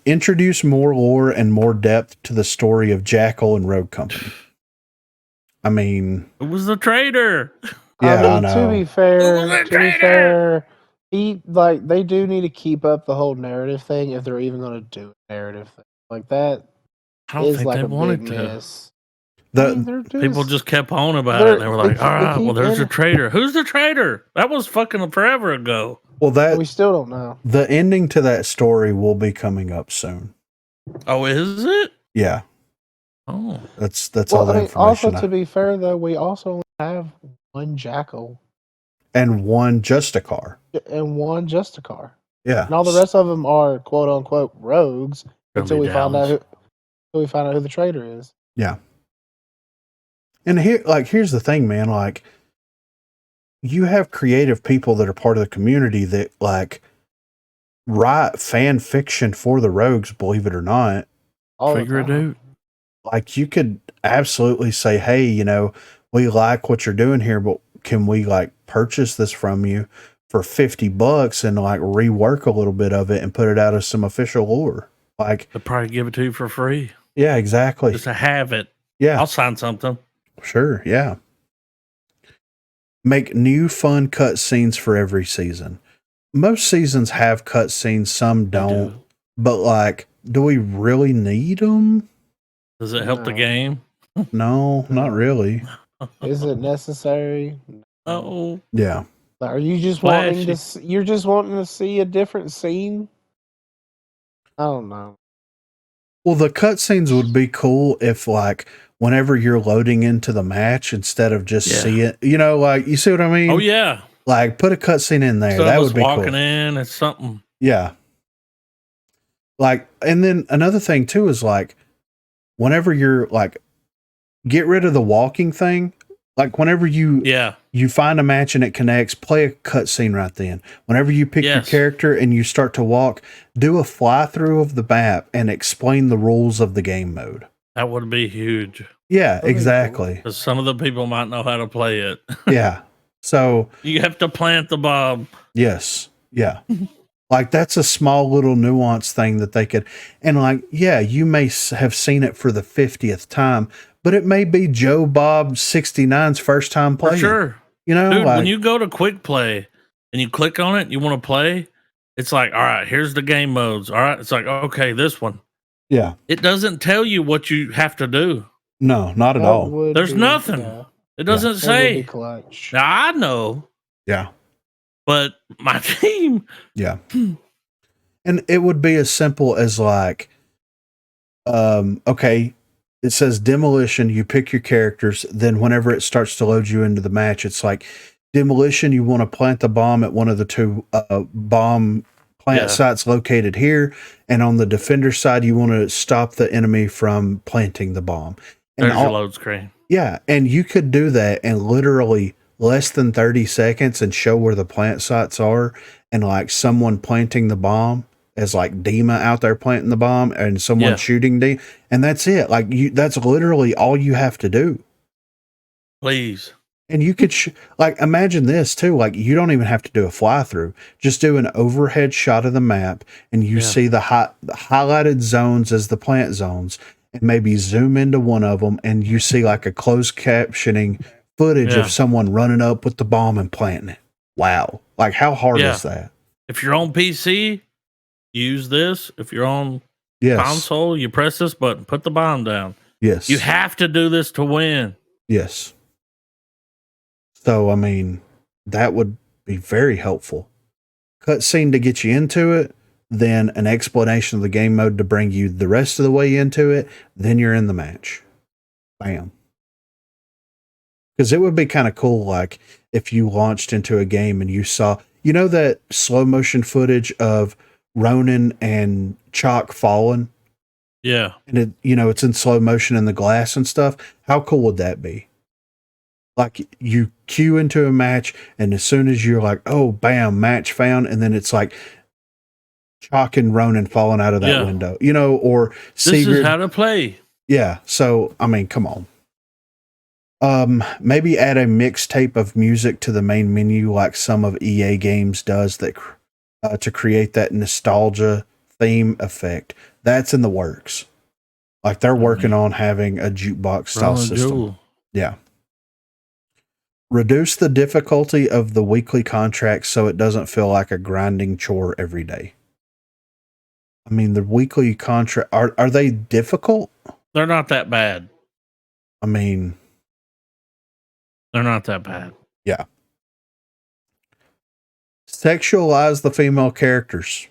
Introduce more lore and more depth to the story of Jackal and Rogue Company. I mean, it was the traitor. Yeah, I know. To be fair, they do need to keep up the whole narrative thing if they're even going to do a narrative thing like that. I don't think they wanted to. Miss. People just kept on about it. And they were like, all right, well, there's a traitor. Who's the traitor? That was fucking forever ago. Well, we still don't know. The ending to that story will be coming up soon. Oh, is it? Yeah. Oh. That's all the information. Also, to be fair, though, we also only have one Jackal. And one Justicar. And one Justicar. Yeah. And all the rest of them are quote unquote rogues until we find out who the traitor is. Yeah. And here's the thing, man. Like, you have creative people that are part of the community that like write fan fiction for the rogues, believe it or not. Figure it out. Like, you could absolutely say, hey, you know, we like what you're doing here, but can we like purchase this from you for $50 and like rework a little bit of it and put it out as some official lore? Like, they'll probably give it to you for free. Yeah, exactly. Just to have it. Yeah. I'll sign something. Sure. Yeah. Make new fun cutscenes for every season. Most seasons have cutscenes, some don't. But like, do we really need them? Does it help the game? No, not really. Is it necessary? Oh. Yeah. Are you just wanting to? You're just wanting to see a different scene? I don't know. Well, the cutscenes would be cool if, like, whenever you're loading into the match, instead of just see it, you know, like, you see what I mean? Oh yeah. Like, put a cutscene in there. So that would be walking cool. in, it's something. Yeah. Like, and then another thing too is like, whenever you're like, get rid of the walking thing. Like, whenever you find a match and it connects, play a cutscene right then. Whenever you pick your character and you start to walk, do a fly through of the map and explain the rules of the game mode. That would be huge. Yeah, exactly. Because some of the people might know how to play it. Yeah. So you have to plant the bomb. Yes. Yeah. Like that's a small little nuance thing that they could, and like, yeah, you may have seen it for the 50th time, but it may be Joe Bob 69's first time playing. For sure. You know, dude, like, when you go to quick play and you click on it, you want to play, it's like, all right, here's the game modes. All right. It's like, okay, this one. Yeah. It doesn't tell you what you have to do. No, not at all. There's nothing. Yeah. It doesn't say. Now I know. Yeah. But my team. Yeah. And it would be as simple as like, okay, it says demolition, you pick your characters, then whenever it starts to load you into the match, it's like demolition, you want to plant the bomb at one of the two bomb plant sites located here, and on the defender side, you want to stop the enemy from planting the bomb. And there's your load screen. Yeah, and you could do that in literally less than 30 seconds and show where the plant sites are, and like someone planting the bomb as like Dima out there planting the bomb and someone shooting Dima, and that's it. Like that's literally all you have to do. Please. And you could like imagine this too. Like you don't even have to do a fly through. Just do an overhead shot of the map, and you see the highlighted zones as the plant zones, and maybe zoom into one of them, and you see like a closed captioning footage of someone running up with the bomb and planting it. Wow! Like how hard is that? If you're on PC, use this. If you're on console, you press this button, put the bomb down. Yes. You have to do this to win. Yes. So, I mean, that would be very helpful. Cutscene to get you into it, then an explanation of the game mode to bring you the rest of the way into it, then you're in the match. Bam. Because it would be kind of cool, like, if you launched into a game and you saw, you know, that slow motion footage of Ronan and Chalk falling? Yeah. And it, you know, it's in slow motion in the glass and stuff. How cool would that be? Like you queue into a match, and as soon as you're like, oh, bam, match found, and then it's like Chalk and Ronan falling out of that window, you know, or Sigurd. This is how to play. Yeah. So, I mean, come on. Maybe add a mixtape of music to the main menu, like some of EA games does, that to create that nostalgia theme effect. That's in the works. Like they're working on having a jukebox style system. Yeah. Reduce the difficulty of the weekly contracts so it doesn't feel like a grinding chore every day. I mean, the weekly contract, are they difficult? They're not that bad. I mean, they're not that bad. Yeah. Sexualize the female characters.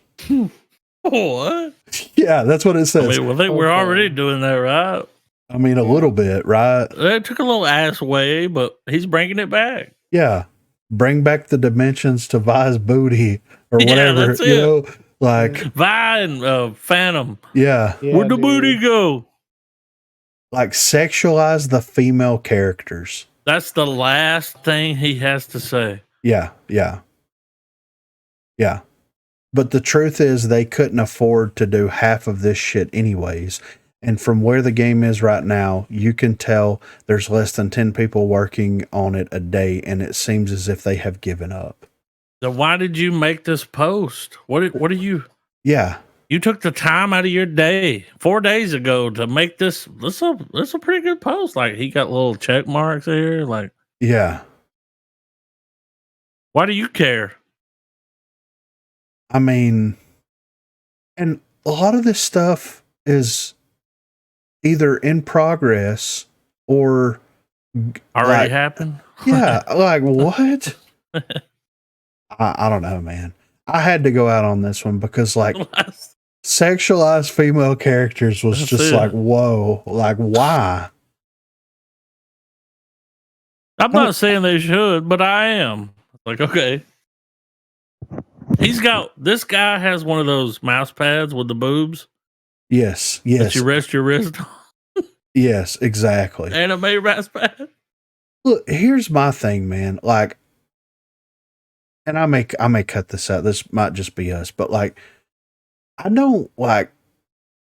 What? Yeah, that's what it says. I mean, we're already doing that, right? I mean, a little bit, right? It took a little ass way, but he's bringing it back. Yeah. Bring back the dimensions to Vi's booty or whatever. That's you know, like Vi and Phantom. Yeah. Where'd the booty go? Like sexualize the female characters. That's the last thing he has to say. Yeah. Yeah. Yeah. But the truth is they couldn't afford to do half of this shit anyways. And from where the game is right now, you can tell there's less than 10 people working on it a day, and it seems as if they have given up. So why did you make this post? What are you? Yeah. You took the time out of your day 4 days ago to make this. This a pretty good post. Like he got little check marks here. Like, yeah. Why do you care? I mean, and a lot of this stuff is either in progress or already happened. Yeah, like what? I don't know, man. I had to go out on this one because like sexualized female characters was just like, whoa, like why? I'm not saying they should, but I am. Like, okay. This guy has one of those mouse pads with the boobs. Yes. That you rest your wrist on. Yes, exactly. Anime mouse pad. Look, here's my thing, man. Like, and I may cut this out. This might just be us, but like, I don't like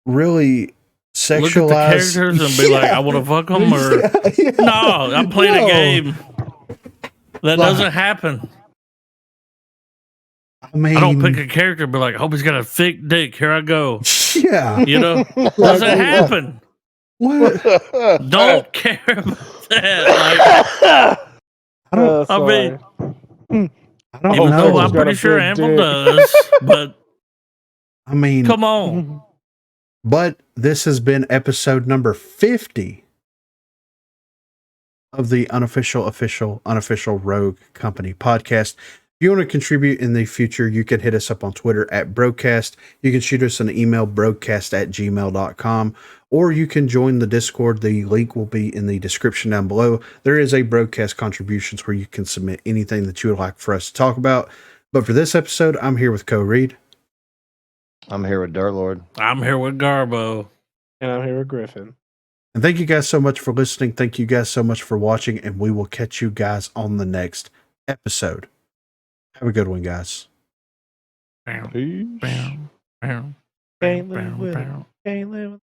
really sexualize look at the characters and be like, I want to fuck them, or no, I'm playing a game. That doesn't happen. I don't pick a character and be like, I hope he's got a thick dick. Here I go. Yeah. You know? Doesn't happen. What? Don't care about that. I don't. I mean, I don't even know. though I'm pretty sure Amble does, but I mean, come on. But this has been episode number 50 of the unofficial Rogue Company podcast. If you want to contribute in the future, you can hit us up on Twitter at BROGUECAST. You can shoot us an email, broguecast@gmail.com, or you can join the Discord. The link will be in the description down below. There is a BROGUECAST contributions where you can submit anything that you would like for us to talk about. But for this episode, I'm here with Co Reed. I'm here with Dirt Lord. I'm here with Garbo. And I'm here with Griffin. And thank you guys so much for listening. Thank you guys so much for watching, and we will catch you guys on the next episode. Have a good one, guys. Peace. Can't live with